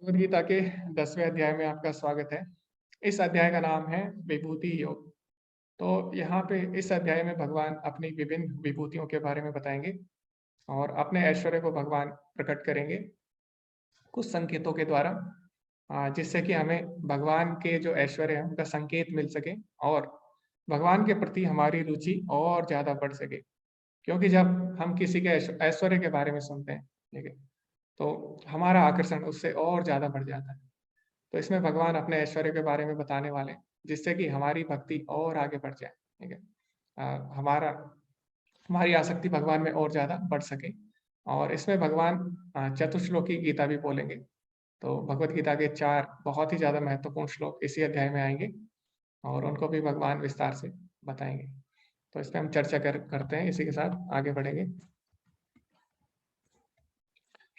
भगवद गीता के 10वें अध्याय में आपका स्वागत है। इस अध्याय का नाम है विभूति योग। तो यहाँ पे इस अध्याय में भगवान अपनी विभिन्न विभूतियों के बारे में बताएंगे और अपने ऐश्वर्य को भगवान प्रकट करेंगे कुछ संकेतों के द्वारा, जिससे कि हमें भगवान के जो ऐश्वर्य है उनका संकेत मिल सके और भगवान के प्रति हमारी रुचि और ज्यादा बढ़ सके। क्योंकि जब हम किसी के ऐश्वर्य के बारे में सुनते हैं, ठीक है, तो हमारा आकर्षण उससे और ज्यादा बढ़ जाता है। तो इसमें भगवान अपने ऐश्वर्य के बारे में बताने वाले हैं, जिससे कि हमारी भक्ति और आगे बढ़ जाए, ठीक है। हमारा हमारी आसक्ति भगवान में और ज्यादा बढ़ सके। और इसमें भगवान चतुश्लोकी गीता भी बोलेंगे। तो भगवत गीता के 4 बहुत ही ज्यादा महत्वपूर्ण श्लोक इसी अध्याय में आएंगे और उनको भी भगवान विस्तार से बताएंगे। तो इस पे हम चर्चा करते हैं, इसी के साथ आगे बढ़ेंगे।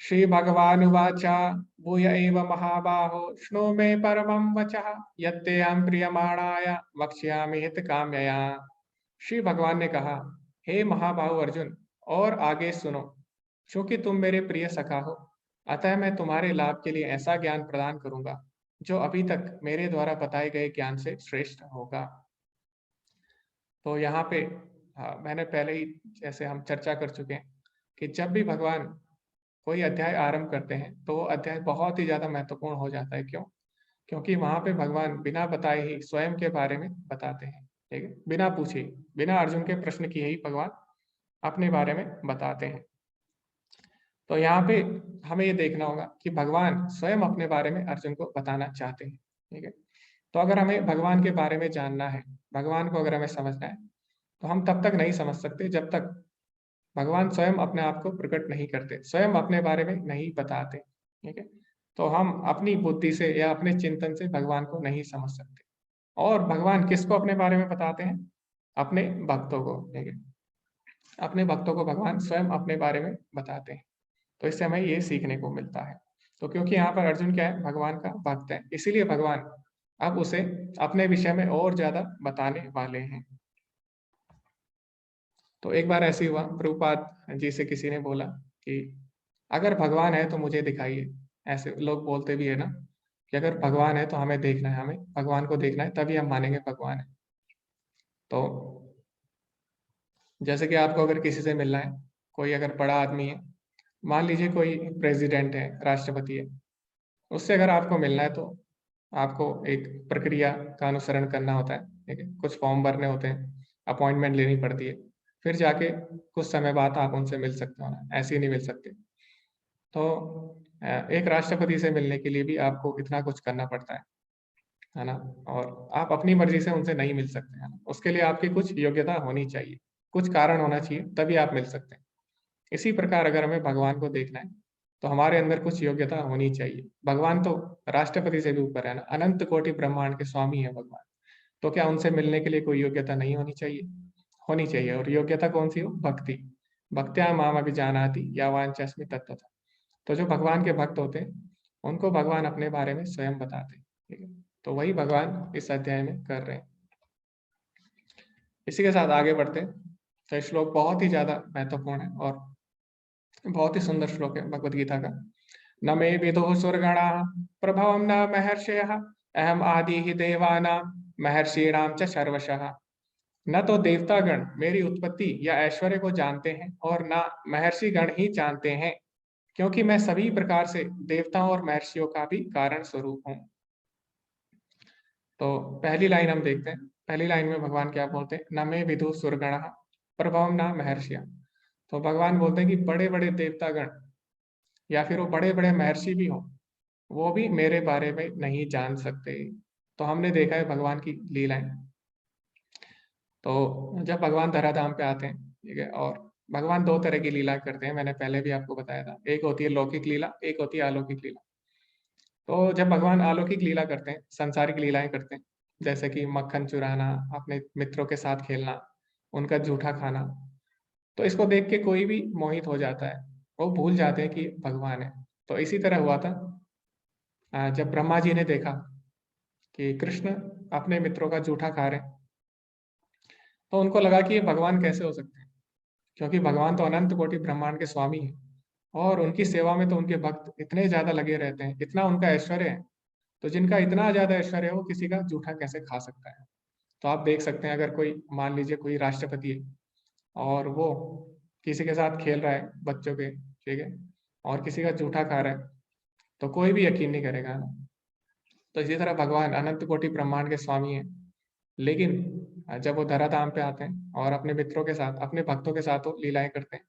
श्रीभगवानुवाच भूय एव महाबाहो शृणु मे परमं वचः यत्ते अहं प्रीयमाणाय वक्ष्यामि हितकाम्यया। श्री भगवान ने कहा, हे महाबाहु अर्जुन, और आगे सुनो, क्योंकि तुम मेरे प्रिय सखा हो, अतः मैं तुम्हारे लाभ के लिए ऐसा ज्ञान प्रदान करूंगा जो अभी तक मेरे द्वारा बताए गए ज्ञान से श्रेष्ठ होगा। तो यहाँ पे मैंने पहले ही जैसे हम चर्चा कर चुके हैं कि जब भी भगवान कोई अध्याय आरंभ करते हैं तो वो अध्याय बहुत ही ज्यादा महत्वपूर्ण हो जाता है। क्यों? क्योंकि वहां पे भगवान बिना बताए ही स्वयं के बारे में बताते हैं, ठीक है, बिना पूछे, बिना अर्जुन के प्रश्न किए ही भगवान अपने बारे में बताते हैं। तो यहाँ पे हमें ये देखना होगा कि भगवान स्वयं अपने बारे में अर्जुन को बताना चाहते हैं, ठीक है। तो अगर हमें भगवान के बारे में जानना है, भगवान को अगर हमें समझना है, तो हम तब तक नहीं समझ सकते जब तक भगवान स्वयं अपने आप को प्रकट नहीं करते, स्वयं अपने बारे में नहीं बताते, ठीक है। तो हम अपनी बुद्धि से या अपने चिंतन से भगवान को नहीं समझ सकते। और भगवान किसको अपने बारे में बताते हैं? अपने भक्तों को, ठीक है। अपने भक्तों को भगवान स्वयं अपने बारे में बताते हैं। तो इससे हमें ये सीखने को मिलता है। तो क्योंकि यहाँ पर अर्जुन क्या है? भगवान का भक्त है, इसीलिए भगवान अब उसे अपने विषय में और ज्यादा बताने वाले हैं। तो एक बार ऐसे हुआ, प्रभुपाद जी से किसी ने बोला कि अगर भगवान है तो मुझे दिखाइए। ऐसे लोग बोलते भी है ना कि अगर भगवान है तो हमें देखना है, हमें भगवान को देखना है, तभी हम मानेंगे भगवान है। तो जैसे कि आपको अगर किसी से मिलना है, कोई अगर बड़ा आदमी है, मान लीजिए कोई प्रेसिडेंट है, राष्ट्रपति है, उससे अगर आपको मिलना है तो आपको एक प्रक्रिया का अनुसरण करना होता है, ठीक है, कुछ फॉर्म भरने होते हैं, अपॉइंटमेंट लेनी पड़ती है, फिर जाके कुछ समय बाद आप उनसे मिल सकते हो ना, ऐसे ही नहीं मिल सकते। तो एक राष्ट्रपति से मिलने के लिए भी आपको इतना कुछ करना पड़ता है ना। और आप अपनी मर्जी से उनसे नहीं मिल सकते, है ना, उसके लिए आपकी कुछ योग्यता होनी चाहिए, कुछ कारण होना चाहिए, तभी आप मिल सकते हैं। इसी प्रकार अगर हमें भगवान को देखना है तो हमारे अंदर कुछ योग्यता होनी चाहिए। भगवान तो राष्ट्रपति से भी ऊपर है ना, अनंत कोटि ब्रह्मांड के स्वामी है भगवान। तो क्या उनसे मिलने के लिए कोई योग्यता नहीं होनी चाहिए? होनी चाहिए। और योग्यता कौन सी हो? भक्ति। भक्त्या माम अभिजानाति यावांछस्मि तत्त्वतः। तो जो भगवान के भक्त होते हैं उनको भगवान अपने बारे में स्वयं बताते हैं, ठीक है। तो वही भगवान इस अध्याय में कर रहे हैं। इसी के साथ आगे बढ़ते हैं। तो श्लोक बहुत ही ज्यादा महत्वपूर्ण है और बहुत ही सुंदर श्लोक है भगवत गीता का। न मे विदुः सुरगणा प्रभवं न महर्षयः अहम आदि ही देवानां महर्षीणां च सर्वशः। न तो देवतागण मेरी उत्पत्ति या ऐश्वर्य को जानते हैं और न महर्षि गण ही जानते हैं, क्योंकि मैं सभी प्रकार से देवताओं और महर्षियों का भी कारण स्वरूप हूँ। तो पहली लाइन हम देखते हैं। पहली लाइन में भगवान क्या बोलते हैं? न मे विदुः सुरगणः प्रभवं न महर्षयः। तो भगवान बोलते हैं कि बड़े बड़े देवतागण या फिर वो बड़े बड़े महर्षि भी हों, वो भी मेरे बारे में नहीं जान सकते। तो हमने देखा है भगवान की लीलाएं। तो जब भगवान धराधाम पे आते हैं, ठीक है, और भगवान दो तरह की लीला करते हैं, मैंने पहले भी आपको बताया था। एक होती है लौकिक लीला, एक होती है अलौकिक लीला। तो जब भगवान अलौकिक लीला करते हैं, संसारिक लीलाएं करते हैं, जैसे कि मक्खन चुराना, अपने मित्रों के साथ खेलना, उनका जूठा खाना, तो इसको देख के कोई भी मोहित हो जाता है, वो भूल जाते हैं कि भगवान है। तो इसी तरह हुआ था जब ब्रह्मा जी ने देखा कि कृष्ण अपने मित्रों का जूठा खा रहे हैं, तो उनको लगा कि ये भगवान कैसे हो सकते हैं, क्योंकि भगवान तो अनंत कोटि ब्रह्मांड के स्वामी हैं और उनकी सेवा में तो उनके भक्त इतने ज्यादा लगे रहते हैं, इतना उनका ऐश्वर्य है। तो जिनका इतना ज्यादा ऐश्वर्य है वो किसी का जूठा कैसे खा सकता है। तो आप देख सकते हैं, अगर कोई मान लीजिए कोई राष्ट्रपति है और वो किसी के साथ खेल रहा है बच्चों के, ठीक है, और किसी का जूठा खा रहा है, तो कोई भी यकीन नहीं करेगा, है ना। तो इसी तरह भगवान अनंत कोटि ब्रह्मांड के स्वामी हैं, लेकिन जब वो धराधाम पे आते हैं और अपने मित्रों के साथ, अपने भक्तों के साथ वो लीलाएं करते हैं,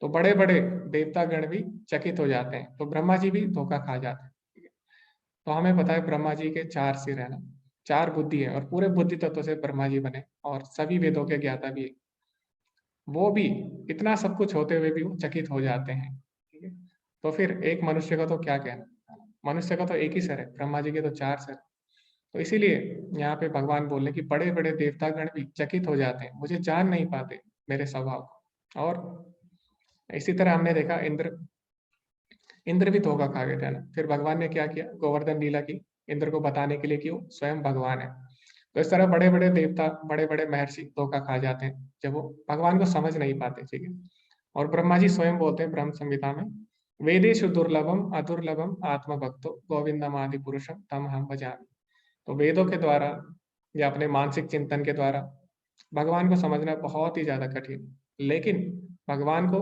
तो बड़े बड़े देवता गण भी चकित हो जाते हैं, तो ब्रह्मा जी भी धोखा खा जाते हैं, ठीक है। तो हमें पता है ब्रह्मा जी के 4 सिर है ना, 4 बुद्धि है, और पूरे बुद्धि तत्व से ब्रह्मा जी बने और सभी वेदों के ज्ञाता भी है। वो भी इतना सब कुछ होते हुए भी वो चकित हो जाते हैं, ठीक है। तो फिर एक मनुष्य का तो क्या कहना, मनुष्य का तो एक ही सर है, ब्रह्मा जी के तो 4 सर। तो इसीलिए यहाँ पे भगवान बोल रहे हैं कि बड़े बड़े देवतागण भी चकित हो जाते हैं, मुझे जान नहीं पाते मेरे स्वभाव को। और इसी तरह हमने देखा इंद्र, इंद्र भी धोखा खा गए थे ना। फिर भगवान ने क्या किया, गोवर्धन लीला की इंद्र को बताने के लिए कि वो स्वयं भगवान है। तो इस तरह बड़े बड़े देवता, बड़े बड़े महर्षि धोखा खा जाते हैं जब वो भगवान को समझ नहीं पाते, ठीक है। और ब्रह्मा जी स्वयं बोलते हैं ब्रह्म संहिता में, वेदेषु दुर्लभम अदुर्लभम आत्मभक्तो गोविंदम आदि पुरुषम तम हम भजामि। तो वेदों के द्वारा या अपने मानसिक चिंतन के द्वारा भगवान को समझना बहुत ही ज्यादा कठिन, लेकिन भगवान को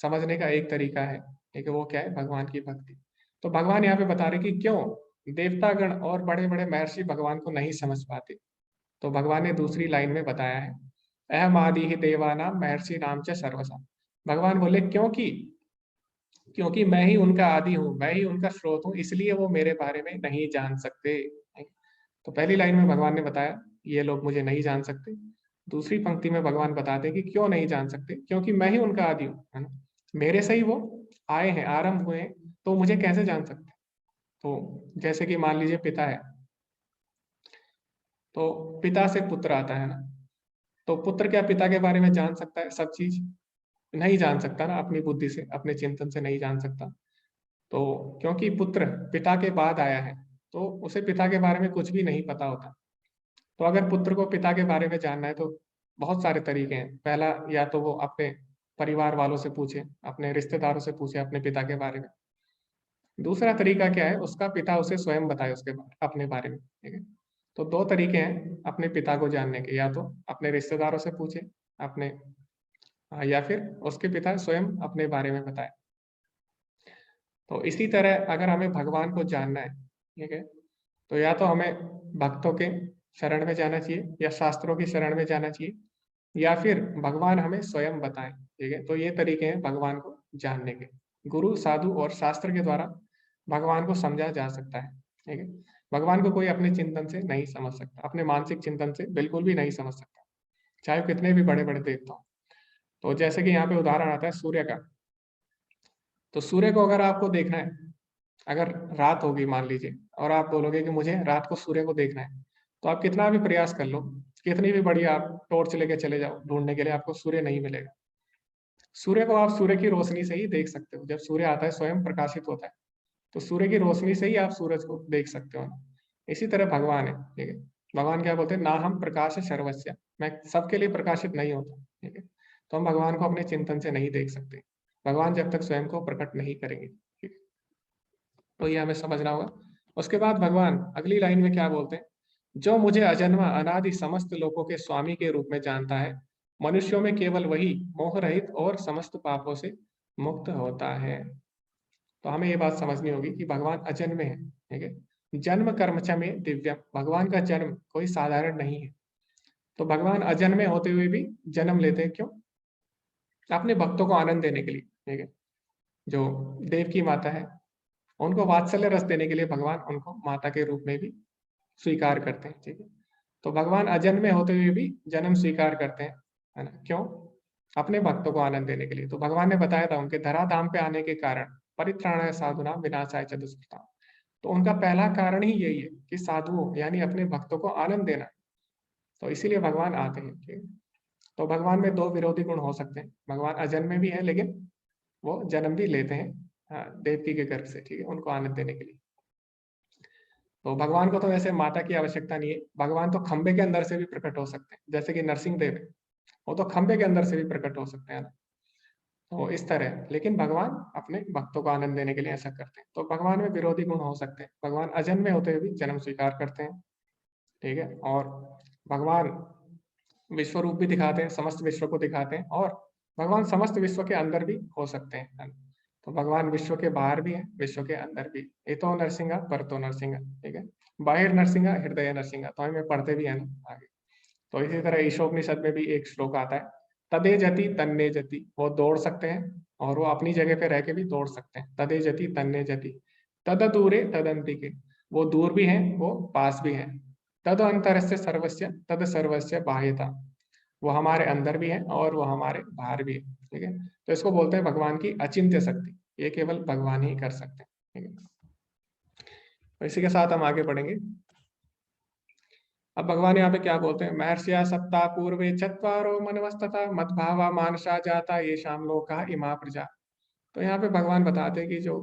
समझने का एक तरीका है, ठीक है, वो क्या है, भगवान की भक्ति। तो भगवान यहाँ पे बता रहे कि क्यों देवतागण और बड़े बड़े महर्षि भगवान को नहीं समझ पाते। तो भगवान ने दूसरी लाइन में बताया है, अहम आदि ही देवानाम महर्षि नाम च सर्वसा। भगवान बोले क्योंकि, क्योंकि मैं ही उनका आदि हूँ, मैं ही उनका स्रोत हूँ, इसलिए वो मेरे बारे में नहीं जान सकते। तो पहली लाइन में भगवान ने बताया ये लोग मुझे नहीं जान सकते। दूसरी पंक्ति में भगवान बताते हैं कि क्यों नहीं जान सकते, क्योंकि मैं ही उनका आदि हूँ, है ना। मेरे से ही वो आए हैं, आरंभ हुए हैं, तो मुझे कैसे जान सकते। तो जैसे कि मान लीजिए पिता है, तो पिता से पुत्र आता है ना, तो पुत्र क्या पिता के बारे में जान सकता है सब चीज? नहीं जान सकता ना, अपनी बुद्धि से, अपने चिंतन से नहीं जान सकता। तो क्योंकि पुत्र पिता के बाद आया है, तो उसे पिता के बारे में कुछ भी नहीं पता होता। तो अगर पुत्र को पिता के बारे में जानना है तो बहुत सारे तरीके हैं। पहला, या तो वो अपने परिवार वालों से पूछे, अपने रिश्तेदारों से पूछे अपने पिता के बारे में। दूसरा तरीका क्या है, उसका पिता उसे स्वयं बताए उसके अपने बारे में, ठीक है। तो 2 तरीके हैं अपने पिता को जानने के, या तो अपने रिश्तेदारों से पूछे, अपने, या फिर उसके पिता स्वयं अपने बारे में बताए। तो इसी तरह अगर हमें भगवान को जानना है, ठीक है, तो या तो हमें भक्तों के शरण में जाना चाहिए या शास्त्रों की शरण में जाना चाहिए, या फिर भगवान हमें स्वयं बताएं, ठीक है। तो ये तरीके हैं भगवान को जानने के। गुरु, साधु और शास्त्र के द्वारा भगवान को समझा जा सकता है, ठीक है। भगवान को कोई अपने चिंतन से नहीं समझ सकता, अपने मानसिक चिंतन से बिल्कुल भी नहीं समझ सकता, चाहे वो कितने भी बड़े बड़े देवता हो। तो जैसे कि यहाँ पे उदाहरण आता है सूर्य का। तो सूर्य को अगर आपको देखना है, अगर रात होगी मान लीजिए, और आप बोलोगे कि मुझे रात को सूर्य को देखना है, तो आप कितना भी प्रयास कर लो, कितनी भी बड़ी आप टॉर्च लेके चले जाओ ढूंढने के लिए, आपको सूर्य नहीं मिलेगा। सूर्य को आप सूर्य की रोशनी से ही देख सकते हो, जब सूर्य आता है स्वयं प्रकाशित होता है, तो सूर्य की रोशनी से ही आप सूरज को देख सकते हो। इसी तरह भगवान है, ठीक है। भगवान क्या बोलते हैं, ना हम प्रकाश सर्वस्या, मैं सबके लिए प्रकाशित नहीं होता, ठीक है। तो हम भगवान को अपने चिंतन से नहीं देख सकते, भगवान जब तक स्वयं को प्रकट नहीं करेंगे, ठीक है। तो ये हमें समझना होगा। उसके बाद भगवान अगली लाइन में क्या बोलते हैं, जो मुझे अजन्मा अनादि समस्त लोगों के स्वामी के रूप में जानता है, मनुष्यों में केवल वही मोह रहित और समस्त पापों से मुक्त होता है। तो हमें ये बात समझनी होगी कि भगवान अजन्मे है, ठीक है। जन्म कर्म च में दिव्यम, भगवान का जन्म कोई साधारण नहीं है। तो भगवान अजन्मे होते हुए भी जन्म लेते हैं, क्यों? अपने भक्तों को आनंद देने के लिए, ठीक है। जो देव की माता है, उनको वात्सल्य रस देने के लिए भगवान उनको माता के रूप में भी स्वीकार करते हैं, ठीक है। तो भगवान अजन्मे होते हुए भी जन्म स्वीकार करते हैं, है ना, क्यों? अपने भक्तों को आनंद देने के लिए। तो भगवान ने बताया था उनके धराधाम पे आने के कारण, परित्राणाय साधुनाम विनाशाय च दुष्कृताम। तो उनका पहला कारण ही यही है कि साधुओं यानी अपने भक्तों को आनंद देना। तो इसीलिए भगवान आते हैं, ठीक है। तो भगवान में 2 विरोधी गुण हो सकते हैं, भगवान अजन्मे भी है लेकिन वो जन्म भी लेते हैं, देवकी के गर्भ से, ठीक है, उनको आनंद देने के लिए। तो भगवान को तो वैसे माता की आवश्यकता नहीं है, भगवान तो खंबे के अंदर से भी प्रकट हो सकते हैं, जैसे कि नरसिंह देव है, वो तो खंबे के अंदर से भी प्रकट हो सकते हैं ना। तो इस तरह, लेकिन भगवान अपने भक्तों को आनंद देने के लिए ऐसा करते हैं। तो भगवान में विरोधी गुण हो सकते हैं। भगवान अजन्मे होते हुए भी जन्म स्वीकार करते हैं, ठीक है। और भगवान विश्व रूप भी दिखाते हैं, समस्त विश्व को दिखाते हैं, और भगवान समस्त विश्व के अंदर भी हो सकते हैं। तो भगवान विश्व के बाहर भी है, विश्व के अंदर भी। इतो नरसिंहा परतो नरसिंहा, ठीक है। बाहिर नरसिंहा हृदय नरसिंहा, तो हमें पढ़ते भी है ना आगे। तो इसी तरह ईशोपनिषद में भी एक श्लोक आता है, तदे जति तन्ने जति, वो दौड़ सकते हैं और वो अपनी जगह पे रह के भी दौड़ सकते हैं। तदे जति तन्ने जति, तद दूरे तदंतिके, वो दूर भी हैं, वो पास भी हैं। तद अंतरस्य सर्वस्य तद सर्वस्य बाह्यता, वो हमारे अंदर भी है और वो हमारे बाहर भी है, ठीक है। तो इसको बोलते हैं भगवान की अचिंत्य शक्ति, ये केवल भगवान ही कर सकते हैं, ठीक है। तो इसी के साथ हम आगे बढ़ेंगे। अब भगवान यहाँ पे क्या बोलते हैं, महर्षिया सप्ताह पूर्वे चत्वारो मनवस्तथा मद्भावा मानसा जाता ये शाम लोका इमा प्रजा। तो यहाँ पे भगवान बताते हैं कि जो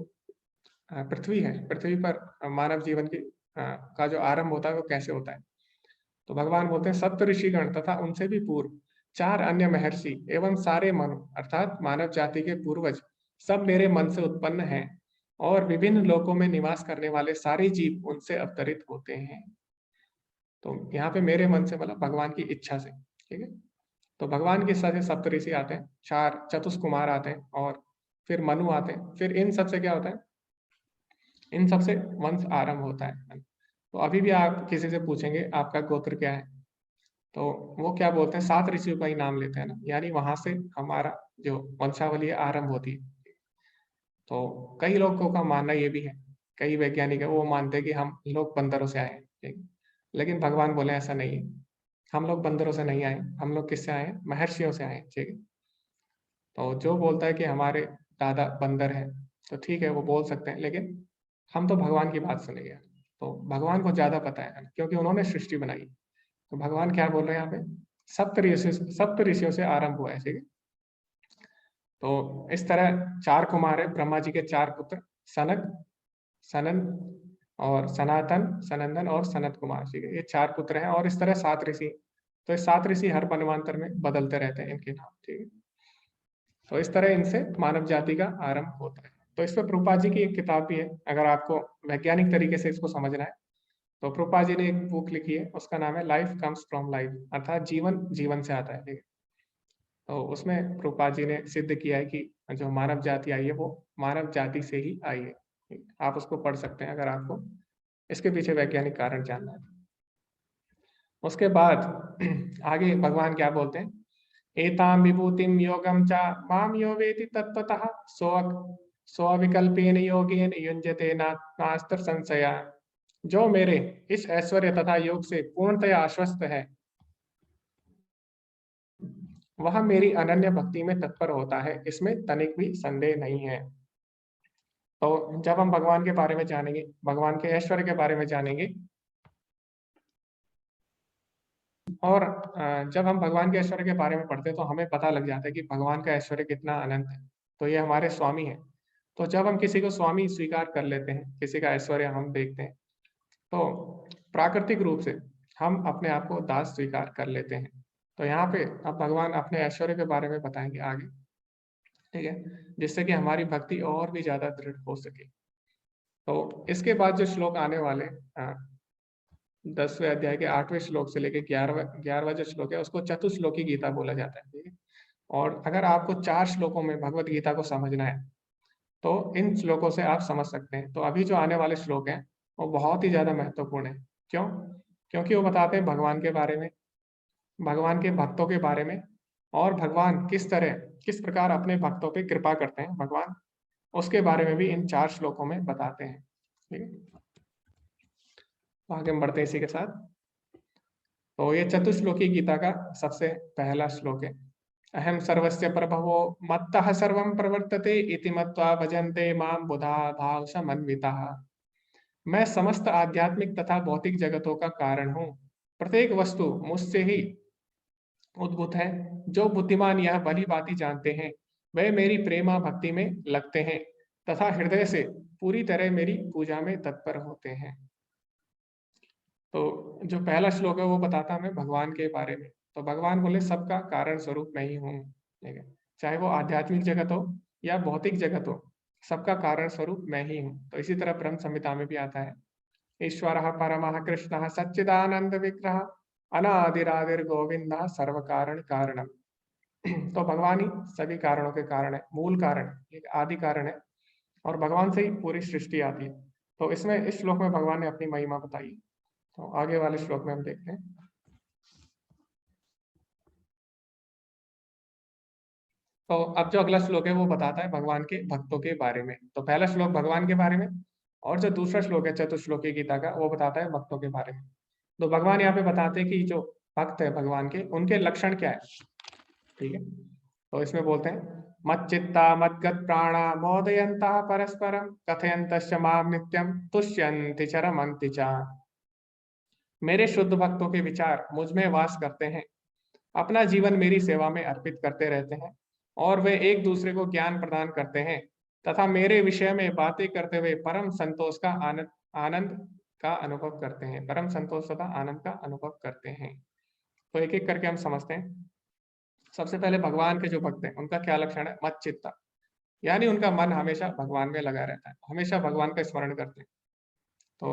पृथ्वी है, पृथ्वी पर मानव जीवन की का जो आरंभ होता है वो कैसे होता है। तो भगवान बोलते हैं सप्त ऋषिगण तथा उनसे भी पूर्व चार अन्य महर्षि एवं सारे मनु अर्थात मानव जाति के पूर्वज सब मेरे मन से उत्पन्न हैं, और विभिन्न लोकों में निवास करने वाले सारे जीव उनसे अवतरित होते हैं। तो यहाँ पे मेरे मन से मतलब भगवान की इच्छा से, ठीक है। तो भगवान की इच्छा से सप्त ऋषि आते हैं, चार चतुष्कुमार आते हैं, और फिर मनु आते हैं। फिर इन सब से क्या होता है, इन सब से वंश आरंभ होता है। तो अभी भी आप किसी से पूछेंगे आपका गोत्र क्या है, तो वो क्या बोलते हैं, सात ऋषियों का ही नाम लेते हैं ना, यानी वहां से हमारा जो वंशावली आरंभ होती है। तो कई लोगों का मानना ये भी है, कई वैज्ञानिक है वो मानते हैं कि हम लोग बंदरों से आए हैं, ठीक है? लेकिन भगवान बोले ऐसा नहीं है, हम लोग बंदरों से नहीं आए, हम लोग किससे आए हैं, महर्षियों से आए हैं, ठीक है। तो जो बोलता है कि हमारे दादा बंदर हैं, तो ठीक है वो बोल सकते हैं, लेकिन हम तो भगवान की बात सुनेंगे। तो भगवान को ज्यादा पता है क्योंकि उन्होंने सृष्टि बनाई। तो भगवान क्या बोल रहे हैं यहाँ पे, सप्त ऋषियों से आरंभ हुआ है, ठीक है। तो इस तरह चार कुमार है, ब्रह्मा जी के चार पुत्र, सनक, सनन और सनातन, सनंदन और सनत कुमार, ठीक है। ये चार पुत्र हैं, और इस तरह सात ऋषि। तो ये सात ऋषि हर मनवांतर में बदलते रहते हैं इनके नाम, ठीक है। तो इस तरह इनसे मानव जाति का आरंभ होता है। तो इस पर प्रभुपाद जी की एक किताब भी है, अगर आपको वैज्ञानिक तरीके से इसको समझना है, तो प्रभुपाद जी ने एक बुक लिखी है, उसका नाम है लाइफ कम्स फ्रॉम लाइफ, अर्थात जीवन जीवन से आता है, ठीक है। तो उसमें प्रभुपाद जी ने सिद्ध किया है कि जो मानव जाति आई है वो मानव जाति से ही आई है। आप उसको पढ़ सकते हैं अगर आपको इसके पीछे वैज्ञानिक कारण जानना है। उसके बाद आगे भगवान क्या बोलते हैं, एताम विभूतिम योगम च माम यो वेति तत्त्वतः सो स्वविकल्पेन योगेन युञ्जते नास्त्र संशया। जो मेरे इस ऐश्वर्य तथा योग से पूर्णतया आश्वस्त है, वह मेरी अनन्य भक्ति में तत्पर होता है, इसमें तनिक भी संदेह नहीं है। तो जब हम भगवान के बारे में जानेंगे, भगवान के ऐश्वर्य के बारे में जानेंगे, और जब हम भगवान के ऐश्वर्य के बारे में पढ़ते हैं तो हमें पता लग जाता है कि भगवान का ऐश्वर्य कितना अनंत है। तो ये हमारे स्वामी हैं। तो जब हम किसी को स्वामी स्वीकार कर लेते हैं, किसी का ऐश्वर्य हम देखते हैं, तो प्राकृतिक रूप से हम अपने आप को दास स्वीकार कर लेते हैं। तो यहाँ पे अब भगवान अपने ऐश्वर्य के बारे में बताएंगे आगे, ठीक है, जिससे कि हमारी भक्ति और भी ज्यादा दृढ़ हो सके। तो इसके बाद जो श्लोक आने वाले 10वें अध्याय के 8वें श्लोक से लेके 11वां जो श्लोक है उसको चतुश्लोकी गीता बोला जाता है, ठीक है। और अगर आपको 4 श्लोकों में भगवत गीता को समझना है तो इन श्लोकों से आप समझ सकते हैं। तो अभी जो आने वाले श्लोक हैं वो बहुत ही ज्यादा महत्वपूर्ण है। क्यों? क्योंकि वो बताते हैं भगवान के बारे में, भगवान के भक्तों के बारे में, और भगवान किस प्रकार अपने भक्तों पे कृपा करते हैं भगवान, उसके बारे में भी इन 4 श्लोकों में बताते हैं, ठीक है। तो आगे हम बढ़ते हैं इसी के साथ। तो ये चतुश्लोकी गीता का सबसे पहला श्लोक है, अहम सर्वस्य प्रभवो मत्तः सर्वं प्रवर्तते इति मत्वा भजन्ते मां बुधा भाव समन्विताः। मैं समस्त आध्यात्मिक तथा भौतिक जगतों का कारण हूँ, प्रत्येक वस्तु मुझसे ही उद्भूत है। जो बुद्धिमान यह भली भांति जानते हैं वे मेरी प्रेमा भक्ति में लगते हैं तथा हृदय से पूरी तरह मेरी पूजा में तत्पर होते हैं। तो जो पहला श्लोक है वो बताता हमें भगवान के बारे में। तो भगवान बोले सबका कारण स्वरूप मैं ही हूँ, ठीक है। चाहे वो आध्यात्मिक जगत हो या भौतिक जगत हो, सबका कारण स्वरूप मैं ही हूँ। तो इसी तरह ब्रह्म संहिता में भी आता है, ईश्वरः परमः कृष्णः सच्चिदानंद विग्रह अनादिरादिर गोविंद सर्व कारण कारणम। तो भगवान ही सभी कारणों के कारण है, मूल कारण, एक आदि कारण है, और भगवान से ही पूरी सृष्टि आती है। तो इसमें इस श्लोक में भगवान ने अपनी महिमा बताई। तो आगे वाले श्लोक में हम देखते हैं। तो अब जो अगला श्लोक है वो बताता है भगवान के भक्तों के बारे में। तो पहला श्लोक भगवान के बारे में, और जो दूसरा श्लोक है चतुश्लोकी गीता का, वो बताता है भक्तों के बारे में। तो भगवान यहाँ पे बताते हैं कि जो भक्त है भगवान के, उनके लक्षण क्या है। ठीक है, तो इसमें बोलते हैं मच्चित्ता मद्गत प्राणा मोदयन्तः परस्परम कथयन्तश्च माम नित्यम तुष्यन्ति च रमन्ति च। मेरे शुद्ध भक्तों के विचार मुझ में वास करते हैं, अपना जीवन मेरी सेवा में अर्पित करते रहते हैं, और वे एक दूसरे को ज्ञान प्रदान करते हैं तथा मेरे विषय में बातें करते हुए परम संतोष का आनंद का अनुभव करते हैं, परम संतोष तथा आनंद का अनुभव करते हैं। तो एक एक करके हम समझते हैं। सबसे पहले भगवान के जो भक्त हैं उनका क्या लक्षण है, मत चित्ता, यानी उनका मन हमेशा भगवान में लगा रहता है, हमेशा भगवान का स्मरण करते हैं। तो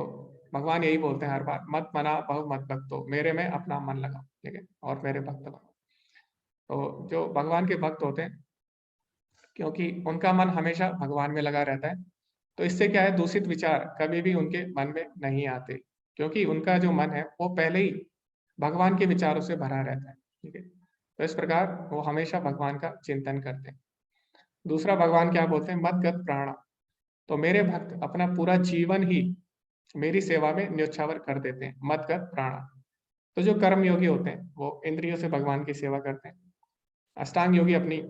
भगवान यही बोलते हैं हर बार, मत मना बहु मत भक्तो, मेरे में अपना मन लगा, ठीक है, और मेरे भक्त बनो। तो जो भगवान के भक्त होते हैं, क्योंकि उनका मन हमेशा भगवान में लगा रहता है, तो इससे क्या है, दूषित विचार कभी भी उनके मन में नहीं आते, क्योंकि उनका जो मन है वो पहले ही भगवान के विचारों से भरा रहता है। ठीक है, तो इस प्रकार वो हमेशा भगवान का चिंतन करते हैं। दूसरा भगवान क्या बोलते हैं, मदगत प्राणा, तो मेरे भक्त अपना पूरा जीवन ही मेरी सेवा में न्योछावर कर देते हैं, मदगत प्राणा। तो जो कर्म योगी होते हैं वो इंद्रियों से भगवान की सेवा करते हैं, अष्टांग योगी अपनी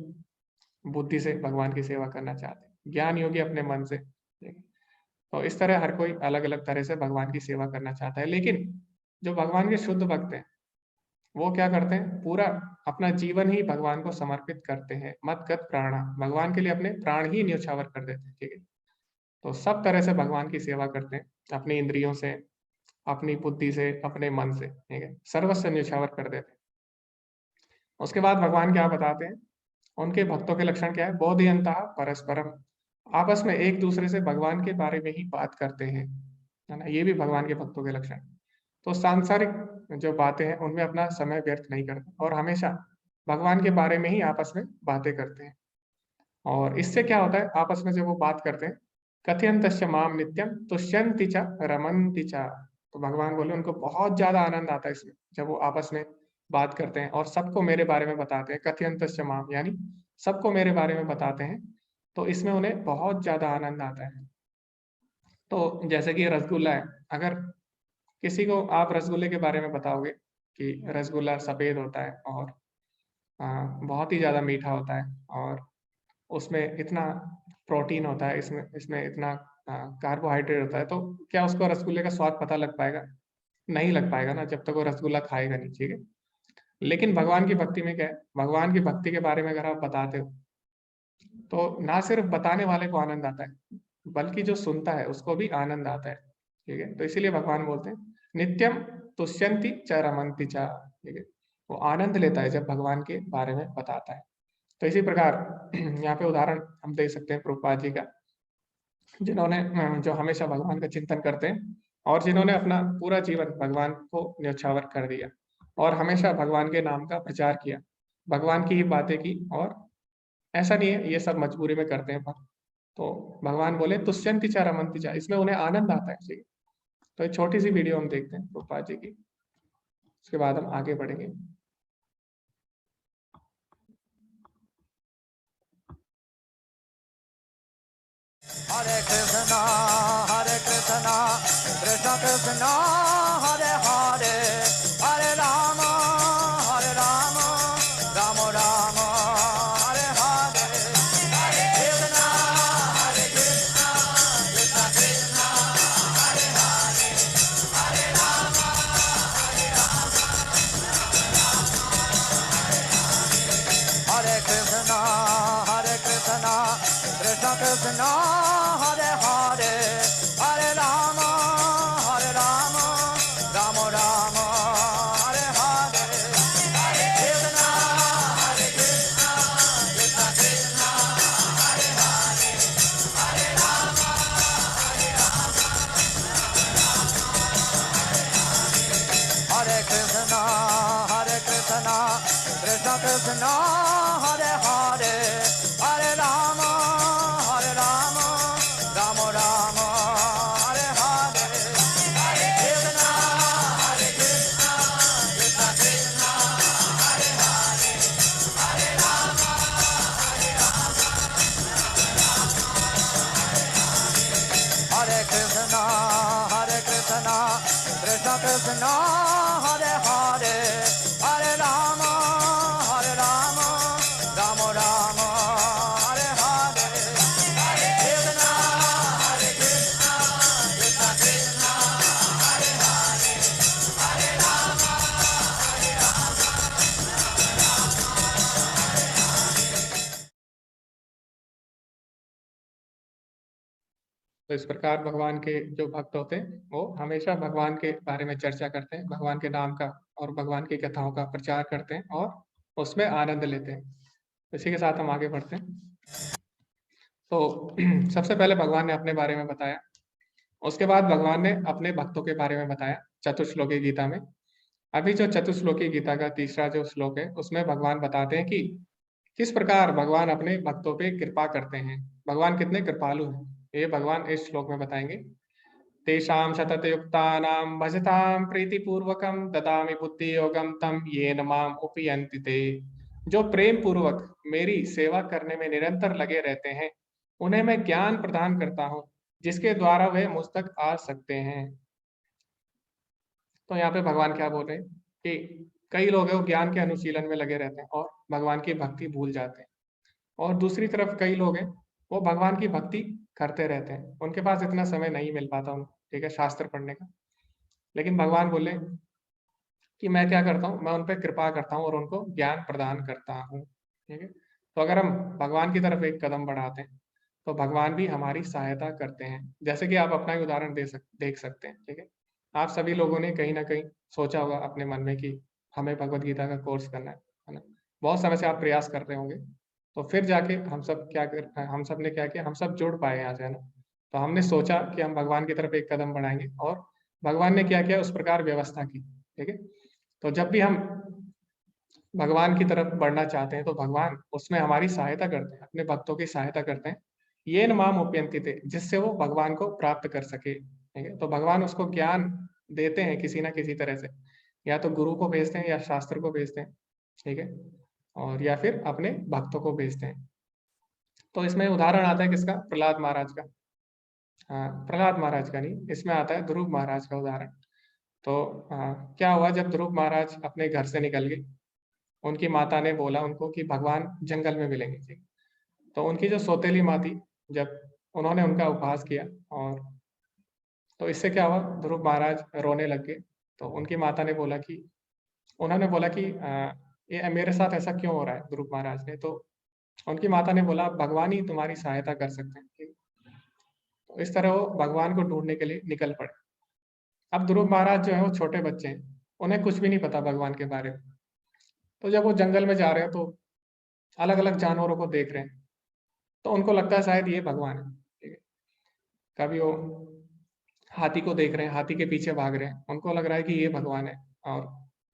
बुद्धि से भगवान की सेवा करना चाहते हैं, ज्ञान योगी अपने मन से। तो इस तरह हर कोई अलग अलग तरह से भगवान की सेवा करना चाहता है, लेकिन जो भगवान के शुद्ध भक्त हैं वो क्या करते हैं, पूरा अपना जीवन ही भगवान को समर्पित करते हैं, मदगत प्राणा, भगवान के लिए अपने प्राण ही न्योछावर कर देते हैं। ठीक है, तो सब तरह से भगवान की सेवा करते हैं, अपनी इंद्रियों से, अपनी बुद्धि से, अपने मन से, ठीक है, सर्वस्व न्योछावर कर देते हैं। उसके बाद भगवान क्या बताते हैं, उनके भक्तों के लक्षण क्या है, बोधयन्तः परस्परम, आपस में एक दूसरे से भगवान के बारे में ही बात करते हैं, है ना, ये भी भगवान के भक्तों के लक्षण। तो सांसारिक जो बातें हैं उनमें अपना समय व्यर्थ नहीं करते, और हमेशा भगवान के बारे में ही आपस में बातें करते हैं। और इससे क्या होता है, आपस में जब वो बात करते हैं, कथयन्तश्च माम नित्यम तुष्यन्ति च रमन्ति च, तो भगवान बोले उनको बहुत ज्यादा आनंद आता है इसमें, जब वो आपस में बात करते हैं और सबको मेरे बारे में बताते हैं, कथयन्तश्च माम यानी सबको मेरे बारे में बताते हैं, तो इसमें उन्हें बहुत ज्यादा आनंद आता है। तो जैसे कि रसगुल्ला है, अगर किसी को आप रसगुल्ले के बारे में बताओगे कि रसगुल्ला सफेद होता है और बहुत ही ज्यादा मीठा होता है, और उसमें इतना प्रोटीन होता है, इसमें इसमें इतना कार्बोहाइड्रेट होता है, तो क्या उसको रसगुल्ले का स्वाद पता लग पाएगा? नहीं लग पाएगा ना, जब तक वो रसगुल्ला खाएगा नहीं। ठीक है, लेकिन भगवान की भक्ति में क्या है, भगवान की भक्ति के बारे में अगर आप बताते हो तो ना सिर्फ बताने वाले को आनंद आता है, बल्कि जो सुनता है उसको भी आनंद आता है। ठीक है, तो इसीलिए भगवान बोलते हैं नित्यम तुष्यन्ति च रमन्ति च, ठीक है, वो आनंद लेता है जब भगवान के बारे में बताता है। तो इसी प्रकार यहाँ पे उदाहरण हम दे सकते हैं प्रभुपाद जी का, जिन्होंने जो हमेशा भगवान का चिंतन करते हैं और जिन्होंने अपना पूरा जीवन भगवान को न्योछावर कर दिया और हमेशा भगवान के नाम का प्रचार किया, भगवान की ही बातें की, और ऐसा नहीं है ये सब मजबूरी में करते हैं, पर तो भगवान बोले तुष्यन्ति च रमन्ति च, इसमें उन्हें आनंद आता है। ठीक है, तो एक छोटी सी वीडियो हम देखते हैं प्रभुपाद जी की, उसके बाद हम आगे बढ़ेंगे। हरे कृष्णा कृष्ण कृष्ण हरे हरे, हरे राम राम राम हरे हरे, कृष्णा कृष्ण कृष्ण हरे हरे, हरे राम हरे कृष्णा कृष्ण कृष्ण हरे हरे, हरे Ram Ram Ram Hare Hare, Krishna Krishna Krishna Krishna, Hare Hare, Hare Rama, Rama Rama, Hare Hare, Hare Krishna, Krishna Krishna, Hare Hare, Hare Rama, Hare Krishna, Krishna Krishna, Hare Hare, Hare Rama, Rama Rama, Hare Hare, Hare Krishna, Krishna Krishna, Hare Hare, Hare Rama, तो इस प्रकार भगवान के जो भक्त होते हैं वो हमेशा भगवान के बारे में चर्चा करते हैं, भगवान के नाम का और भगवान की कथाओं का प्रचार करते हैं और उसमें आनंद लेते हैं। इसी के साथ हम आगे बढ़ते हैं। तो सबसे पहले भगवान ने अपने बारे में बताया, उसके बाद भगवान ने अपने भक्तों के बारे में बताया चतुश्लोकी गीता में। अभी जो चतुश्लोकी गीता का तीसरा जो श्लोक है उसमें भगवान बताते हैं कि किस प्रकार भगवान अपने भक्तों पे कृपा करते हैं, भगवान कितने कृपालु हैं, ये भगवान इस श्लोक में बताएंगे। तेषां सततयुक्तानां भजतां प्रीतिपूर्वकं ददामि बुद्धि योगम तम येन माम उपयन्ति ते। जो प्रेम पूर्वक मेरी सेवा करने में निरंतर लगे रहते हैं उन्हें मैं ज्ञान प्रदान करता हूँ जिसके द्वारा वे मुझ तक आ सकते हैं। तो यहाँ पे भगवान क्या बोल रहे हैं कि कई लोग हैं वो ज्ञान के अनुशीलन में लगे रहते हैं और भगवान की भक्ति भूल जाते हैं, और दूसरी तरफ कई लोग हैं वो भगवान की भक्ति करते रहते हैं, उनके पास इतना समय नहीं मिल पाता उनको, ठीक है, शास्त्र पढ़ने का। लेकिन भगवान बोले कि मैं क्या करता हूँ, मैं उन पर कृपा करता हूँ और उनको ज्ञान प्रदान करता हूँ, ठीक है। तो अगर हम भगवान की तरफ एक कदम बढ़ाते हैं तो भगवान भी हमारी सहायता करते हैं। जैसे कि आप अपना ही उदाहरण देख सकते हैं, ठीक है। आप सभी लोगों ने कहीं ना कहीं सोचा होगा अपने मन में कि हमें भगवत गीता का कोर्स करना है ना। बहुत समय से आप प्रयास कर रहे होंगे, तो फिर जाके हम सब ने क्या किया, हम सब जुड़ पाए यहाँ से, है ना। तो हमने सोचा कि हम भगवान की तरफ एक कदम बढ़ाएंगे और भगवान ने क्या किया, उस प्रकार व्यवस्था की, ठीक है। तो जब भी हम भगवान की तरफ बढ़ना चाहते हैं तो भगवान उसमें हमारी सहायता करते हैं, अपने भक्तों की सहायता करते हैं, ये न माम उपयंति थे, जिससे वो भगवान को प्राप्त कर सके, ठीक है। तो भगवान उसको ज्ञान देते हैं किसी ना किसी तरह से, या तो गुरु को भेजते हैं या शास्त्र को भेजते हैं, ठीक है, और या फिर अपने भक्तों को भेजते हैं। तो इसमें उदाहरण आता है किसका, प्रहलाद महाराज का। हाँ, प्रहलाद महाराज का नहीं, इसमें आता है ध्रुव महाराज का उदाहरण। तो क्या हुआ, जब ध्रुव महाराज अपने घर से निकल गए, उनकी माता ने बोला उनको कि भगवान जंगल में मिलेंगे, ठीक। तो उनकी जो सौतेली माँ थी, जब उन्होंने उनका उपहास किया, और तो इससे क्या हुआ, ध्रुव महाराज रोने लग गए। तो उनकी माता ने बोला कि, उन्होंने बोला कि ये मेरे साथ ऐसा क्यों हो रहा है, ध्रुव महाराज ने। तो उनकी माता ने बोला भगवान ही तुम्हारी सहायता कर सकते हैं, ठीक। तो इस तरह वो भगवान को ढूंढने के लिए निकल पड़े। अब ध्रुव महाराज जो है वो छोटे बच्चे हैं, उन्हें कुछ भी नहीं पता भगवान के बारे में। तो जब वो जंगल में जा रहे हैं तो अलग अलग जानवरों को देख रहे हैं, तो उनको लगता है शायद ये भगवान है, ठीक है। कभी वो हाथी को देख रहे हैं, हाथी के पीछे भाग रहे हैं, उनको लग रहा है कि ये भगवान है। और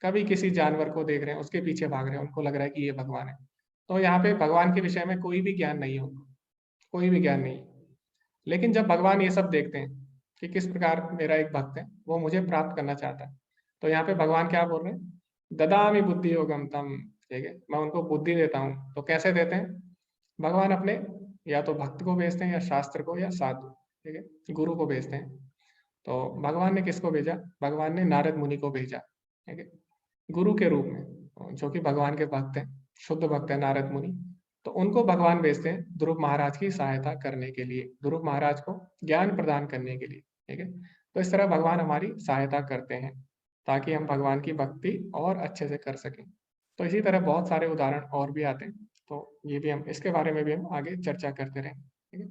कभी किसी जानवर को देख रहे हैं, उसके पीछे भाग रहे हैं, उनको लग रहा है कि ये भगवान है। तो यहाँ पे भगवान के विषय में कोई भी ज्ञान नहीं है उनको, कोई भी ज्ञान नहीं। लेकिन जब भगवान ये सब देखते हैं कि किस प्रकार मेरा एक भक्त है, वो मुझे प्राप्त करना चाहता है, तो यहाँ पे भगवान क्या बोल रहे हैं, ददामि बुद्धि योगम तम, ठीक है, मैं उनको बुद्धि देता हूँ। तो कैसे देते हैं, भगवान अपने या तो भक्त को भेजते हैं या शास्त्र को या साधु, ठीक है, गुरु को भेजते हैं। तो भगवान ने किसको भेजा, भगवान ने नारद मुनि को भेजा, ठीक है, गुरु के रूप में, जो कि भगवान के भक्त हैं, शुद्ध भक्त है नारद मुनि। तो उनको भगवान भेजते हैं ध्रुव महाराज की सहायता करने के लिए, ध्रुव महाराज को ज्ञान प्रदान करने के लिए, ठीक है। तो इस तरह भगवान हमारी सहायता करते हैं ताकि हम भगवान की भक्ति और अच्छे से कर सकें। तो इसी तरह बहुत सारे उदाहरण और भी आते हैं, तो ये भी हम इसके बारे में भी हम आगे चर्चा करते रहें, ठीक है।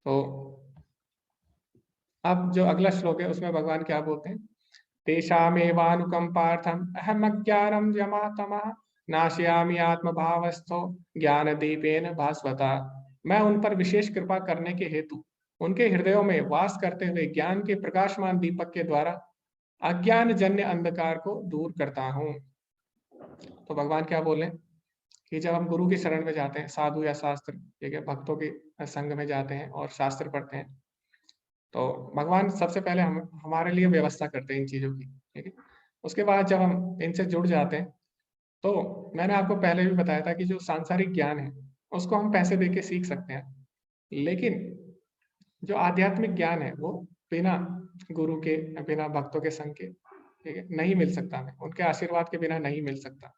तो अब जो अगला श्लोक है उसमें भगवान क्या बोलते हैं, तेषामेवानुकंपार्थम अहम अज्ञानम यमातमः नाशयामि आत्मभावस्थो ज्ञान दीपेन भास्वता। मैं उन पर विशेष कृपा करने के हेतु उनके हृदयों में वास करते हुए ज्ञान के प्रकाशमान दीपक के द्वारा अज्ञान जन्य अंधकार को दूर करता हूँ। तो भगवान क्या बोल रहे हैं कि जब हम गुरु की शरण में जाते हैं, साधु या शास्त्र, ठीक है, भक्तों के संग में जाते हैं और शास्त्र पढ़ते हैं, तो भगवान सबसे पहले हम हमारे लिए व्यवस्था करते हैं इन चीज़ों की, ठीक है। उसके बाद जब हम इनसे जुड़ जाते हैं, तो मैंने आपको पहले भी बताया था कि जो सांसारिक ज्ञान है, उसको हम पैसे दे के सीख सकते हैं। लेकिन जो आध्यात्मिक ज्ञान है, वो बिना गुरु के, बिना भक्तों के संग के, ठीक है, नहीं मिल सकता हमें, उनके आशीर्वाद के बिना नहीं मिल सकता।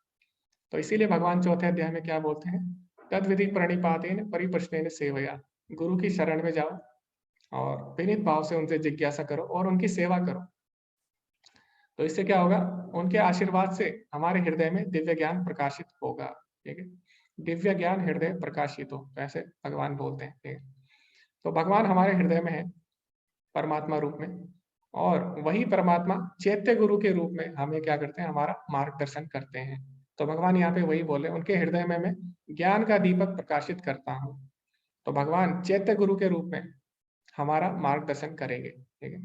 तो इसीलिए भगवान चौथे अध्याय में क्या बोलते हैं, तद विधि प्रणिपातेन परिप्रश्नेन सेवया, गुरु की शरण में जाओ और विनीत भाव से उनसे जिज्ञासा करो और उनकी सेवा करो। तो इससे क्या होगा, उनके आशीर्वाद से हमारे हृदय में दिव्य ज्ञान प्रकाशित होगा, ठीक है। दिव्य ज्ञान हृदय प्रकाशित हो, तो ऐसे भगवान बोलते हैं, ठीक है। तो भगवान हमारे हृदय में है परमात्मा रूप में, और वही परमात्मा चैत्य गुरु के रूप में हमें क्या करते हैं, हमारा मार्गदर्शन करते हैं। तो भगवान यहाँ पे वही बोले, उनके हृदय में मैं ज्ञान का दीपक प्रकाशित करता हूँ। तो भगवान चैत्य गुरु के रूप में हमारा मार्गदर्शन करेंगे, ठीक है।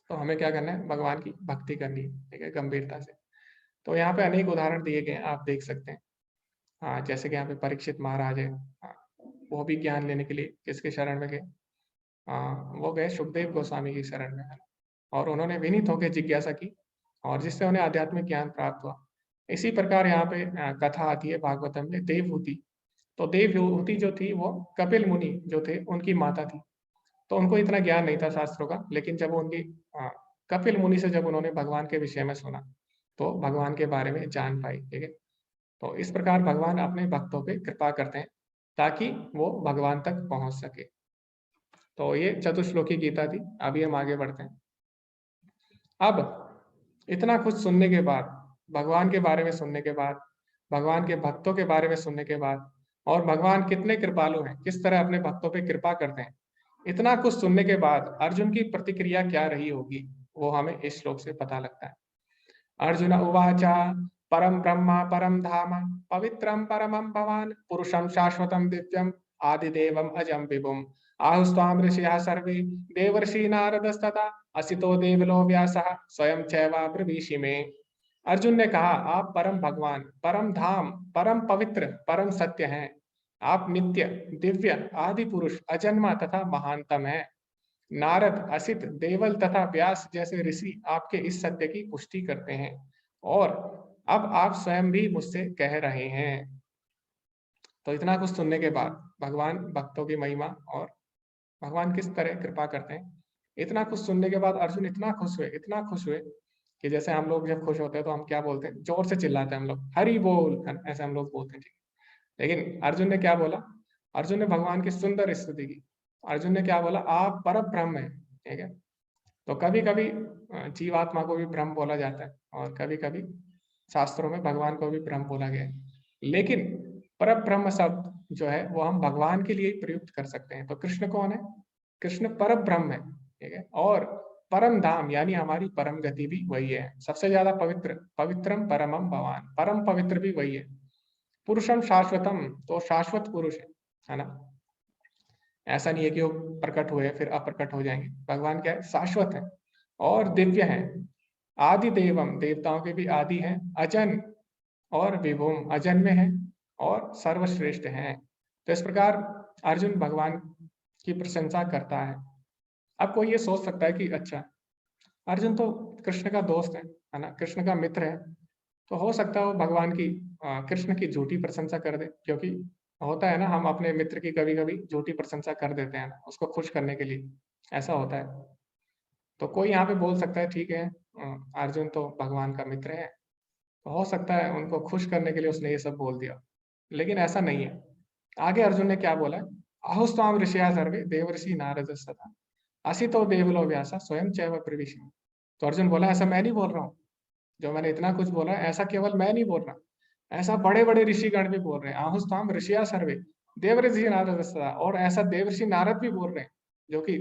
तो हमें क्या करना है, भगवान की भक्ति करनी है, ठीक है, गंभीरता से। तो यहाँ पे अनेक उदाहरण दिए गए हैं, आप देख सकते हैं। हाँ, जैसे कि यहाँ पे परीक्षित महाराज है, हाँ, वो भी ज्ञान लेने के लिए किसके शरण में गए, वो गए सुखदेव गोस्वामी की शरण में, और उन्होंने विनीत होकर जिज्ञासा की, और जिससे उन्हें आध्यात्मिक ज्ञान प्राप्त हुआ। इसी प्रकार यहाँ पे कथा आती है भागवतम में देवहूति। तो देवहूति जो थी, वो कपिल मुनि जो थे, उनकी माता थी। तो उनको इतना ज्ञान नहीं था शास्त्रों का, लेकिन जब उनकी कपिल मुनि से जब उन्होंने भगवान के विषय में सुना, तो भगवान के बारे में जान पाई, ठीक है। तो इस प्रकार भगवान अपने भक्तों पे कृपा करते हैं ताकि वो भगवान तक पहुंच सके। तो ये चतुश्लोकी गीता थी। अभी हम आगे बढ़ते हैं। अब इतना कुछ सुनने के बाद, भगवान के बारे में सुनने के बाद, भगवान के भक्तों के बारे में सुनने के बाद, और भगवान कितने कृपालु हैं, किस तरह अपने भक्तों पे कृपा करते हैं, इतना कुछ सुनने के बाद अर्जुन की प्रतिक्रिया क्या रही होगी, वो हमें इस श्लोक से पता लगता है। अर्जुन उवाच परम ब्रह्म परम धाम पवित्रम परमं भवान पुरुषं शाश्वतं दिव्यम आदिदेवम अजम विभुम आहुस्त्वाम ऋषयः सर्वे देवर्षि नारदस्तथा असितो देवलो व्यासः स्वयं चैवाब्रवीषि मे। अर्जुन ने कहा, आप परम भगवान, परम धाम, परम पवित्र, परम सत्य हैं। आप नित्य, दिव्य, आदि पुरुष, अजन्मा तथा महानतम है। नारद, असित, देवल तथा व्यास जैसे ऋषि आपके इस सत्य की पुष्टि करते हैं, और अब आप स्वयं भी मुझसे कह रहे हैं। तो इतना कुछ सुनने के बाद भगवान भक्तों की महिमा और भगवान किस तरह कृपा करते हैं, इतना कुछ सुनने के बाद अर्जुन इतना खुश हुए, इतना खुश हुए कि जैसे हम लोग जब खुश होते हैं तो हम क्या बोलते हैं, जोर से चिल्लाते हैं हम लोग, हरि बोल, ऐसे हम लोग बोलते हैं, ठीक है। लेकिन अर्जुन ने क्या बोला, अर्जुन ने भगवान की सुंदर स्तुति की। अर्जुन ने क्या बोला, आप पर ब्रह्म है, ठीक है। तो कभी कभी जीवात्मा को भी ब्रह्म बोला जाता है, और कभी कभी शास्त्रों में भगवान को भी ब्रह्म बोला गया है। लेकिन पर ब्रह्म शब्द जो है, वो हम भगवान के लिए प्रयुक्त कर सकते हैं। तो कृष्ण कौन है, कृष्ण पर ब्रह्म है, ठीक है। और परम धाम यानी हमारी परम गति भी वही है, सबसे ज्यादा पवित्र, पवित्रम परमम भवान, परम पवित्र भी वही है। पुरुषम शाश्वतम, तो शाश्वत पुरुष है ना। ऐसा नहीं है कि वो प्रकट हुए फिर अप्रकट हो जाएंगे। भगवान क्या है, शाश्वत है और दिव्य है। आदि देवम, देवताओं के भी आदि है। अजन और विभुम, अजन में है और सर्वश्रेष्ठ है। तो इस प्रकार अर्जुन भगवान की प्रशंसा करता है। अब कोई ये सोच सकता है कि अच्छा, अर्जुन तो कृष्ण का दोस्त है ना, कृष्ण का मित्र है, तो हो सकता है वो भगवान की, कृष्ण की झूठी प्रशंसा कर दे, क्योंकि होता है ना, हम अपने मित्र की कभी कभी झूठी प्रशंसा कर देते हैं ना, उसको खुश करने के लिए, ऐसा होता है। तो कोई यहाँ पे बोल सकता है ठीक है, अर्जुन तो भगवान का मित्र है, तो हो सकता है उनको खुश करने के लिए उसने ये सब बोल दिया। लेकिन ऐसा नहीं है। आगे अर्जुन ने क्या बोला, आहुस्ताम ऋषिया सर्वे देवर्षि नारद सदा असितो देवलो व्यासा स्वयं चैव प्रविशि। तो अर्जुन बोला, ऐसा मैं नहीं बोल रहा हूँ, जो मैंने इतना कुछ बोला ऐसा केवल मैं नहीं बोल रहा, ऐसा बड़े बड़े ऋषिगण भी बोल रहे हैं। आहुस्ताम ऋषिया सर्वे देवर्षि नारद सदा, और ऐसा देवर्षि नारद भी बोल रहे हैं, जो कि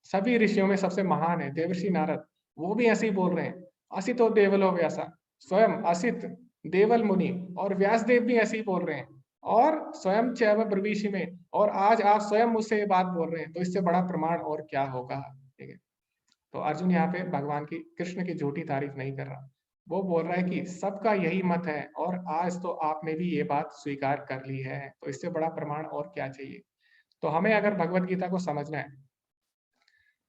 सभी ऋषियों में सबसे महान है देवर्षि नारद, वो भी ऐसे ही बोल रहे हैं। असितो देवलो व्यासा, स्वयं असित, देवल मुनि और व्यास देव भी ऐसे ही बोल रहे हैं, और स्वयं चैव ब्रवीषि में, और आज आप स्वयं मुझसे ये बात बोल रहे हैं, तो इससे बड़ा प्रमाण और क्या होगा, ठीक है। तो अर्जुन यहाँ पे भगवान की, कृष्ण की झूठी तारीफ नहीं कर रहा, वो बोल रहा है कि सबका यही मत है और आज तो आपने भी ये बात स्वीकार कर ली है, तो इससे बड़ा प्रमाण और क्या चाहिए। तो हमें अगर भगवत गीता को समझना है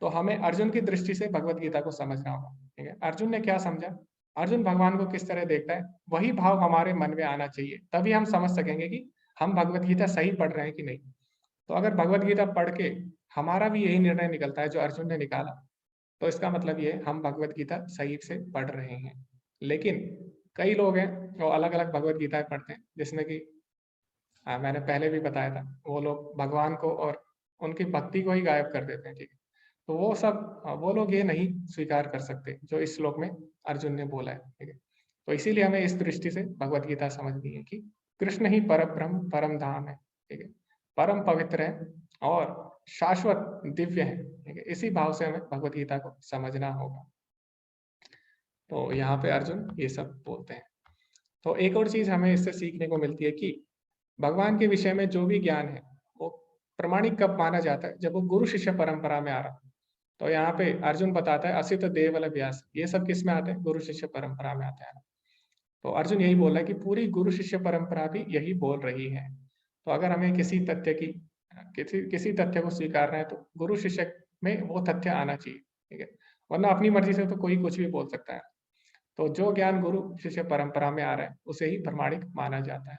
तो हमें अर्जुन की दृष्टि से भगवत गीता को समझना होगा। ठीक है, अर्जुन ने क्या समझा, अर्जुन भगवान को किस तरह देखता है, वही भाव हमारे मन में आना चाहिए, तभी हम समझ सकेंगे कि हम भगवत गीता सही पढ़ रहे हैं कि नहीं। तो अगर भगवत गीता पढ़ के हमारा भी यही निर्णय निकलता है जो अर्जुन ने निकाला, तो इसका मतलब ये हम भगवत गीता सही से पढ़ रहे हैं। लेकिन कई लोग हैं जो अलग अलग भगवत गीताएं पढ़ते हैं, जिसमें कि मैंने पहले भी बताया था, वो लोग भगवान को और उनकी भक्ति को ही गायब कर देते हैं। ठीक है, तो वो लोग ये नहीं स्वीकार कर सकते जो इस श्लोक में अर्जुन ने बोला है। ठीक है, तो इसीलिए हमें इस दृष्टि से भगवत गीता समझनी है कि कृष्ण ही परम ब्रह्म परम धाम है। ठीक है, परम पवित्र है और शाश्वत दिव्य है। ठीक है, इसी भाव से हमें भगवत गीता को समझना होगा। तो यहाँ पे अर्जुन ये सब बोलते हैं। तो एक और चीज हमें इससे सीखने को मिलती है कि भगवान के विषय में जो भी ज्ञान है वो प्रमाणिक कब माना जाता है, जब वो गुरु शिष्य परंपरा में आ रहा है। तो यहाँ पे अर्जुन बताता है असित देवल व्यास, ये सब किस में आते हैं, गुरु शिष्य परंपरा में आते हैं। तो अर्जुन यही बोल रहा है कि पूरी गुरु शिष्य परंपरा भी यही बोल रही है। तो अगर हमें किसी तथ्य को स्वीकारना है तो गुरु शिष्य में वो तथ्य आना चाहिए। ठीक है, वरना अपनी मर्जी से तो कोई कुछ भी बोल सकता है। तो जो ज्ञान गुरु शिष्य परंपरा में आ रहा है उसे ही प्रमाणिक माना जाता है।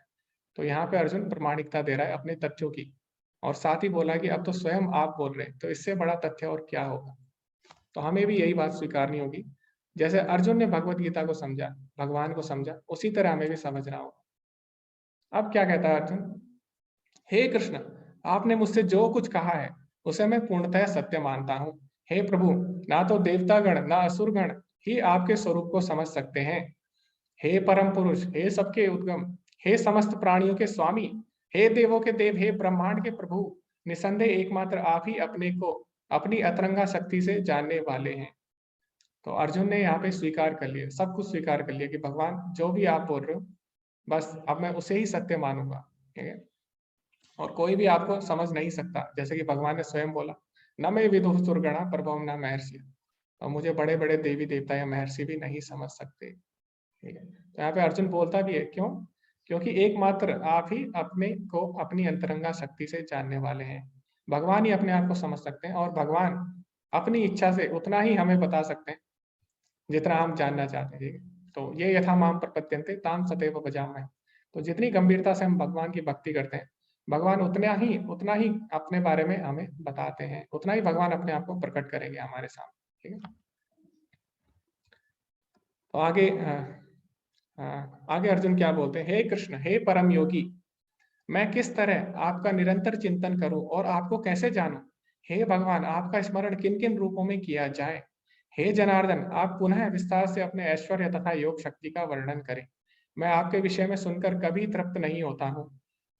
तो यहाँ पे अर्जुन प्रमाणिकता दे रहा है अपने तथ्यों की, और साथ ही बोला कि अब तो स्वयं आप बोल रहे हैं, तो इससे बड़ा तथ्य और क्या होगा। तो हमें भी यही बात स्वीकारनी होगी, जैसे अर्जुन ने भगवत गीता को समझा, भगवान को समझा, उसी तरह हमें भी समझना होगा। अब क्या कहता है अर्जुन, हे कृष्ण, आपने मुझसे जो कुछ कहा है उसे मैं पूर्णतः सत्य मानता हूँ। हे प्रभु, ना तो देवतागण ना असुरगण ही आपके स्वरूप को समझ सकते हैं। हे परम पुरुष, हे सबके उद्गम, हे समस्त प्राणियों के स्वामी, हे देवों के देव, हे ब्रह्मांड के प्रभु, निसंदेह एकमात्र आप ही अपने को अपनी अतरंगा शक्ति से जानने वाले हैं। तो अर्जुन ने यहाँ पे स्वीकार कर लिया, सब कुछ स्वीकार कर लिया कि भगवान जो भी आप बोल रहे हो, बस अब मैं उसे ही सत्य मानूंगा। ठीक है, और कोई भी आपको समझ नहीं सकता, जैसे कि भगवान ने स्वयं बोला, न मैं विदुः सुरगणा प्रभव न महर्षि, और मुझे बड़े बड़े देवी देवता या महर्षि भी नहीं समझ सकते। ठीक है, तो यहाँ पे अर्जुन बोलता भी है, क्यों, क्योंकि एकमात्र आप ही अपने को अपनी अंतरंगा शक्ति से जानने वाले हैं। भगवान ही अपने आप को समझ सकते हैं, और भगवान अपनी इच्छा से उतना ही हमें बता सकते हैं जितना हम जानना चाहते हैं। ठीक है, तो ये यथा माम प्रपद्यन्ते ताम सदैव भजामहे। तो जितनी गंभीरता से हम भगवान की भक्ति करते हैं, भगवान उतना ही अपने बारे में हमें बताते हैं, उतना ही भगवान अपने आप को प्रकट करेंगे हमारे सामने। ठीक है, तो आगे अर्जुन क्या बोलते हैं, हे कृष्ण, हे परम योगी, मैं किस तरह आपका निरंतर चिंतन करूं और आपको कैसे जानूं। हे भगवान, आपका स्मरण किन किन रूपों में किया जाए। हे जनार्दन, आप पुनः विस्तार से अपने ऐश्वर्य तथा योग शक्ति का वर्णन करें। मैं आपके विषय में सुनकर कभी तृप्त नहीं होता हूँ,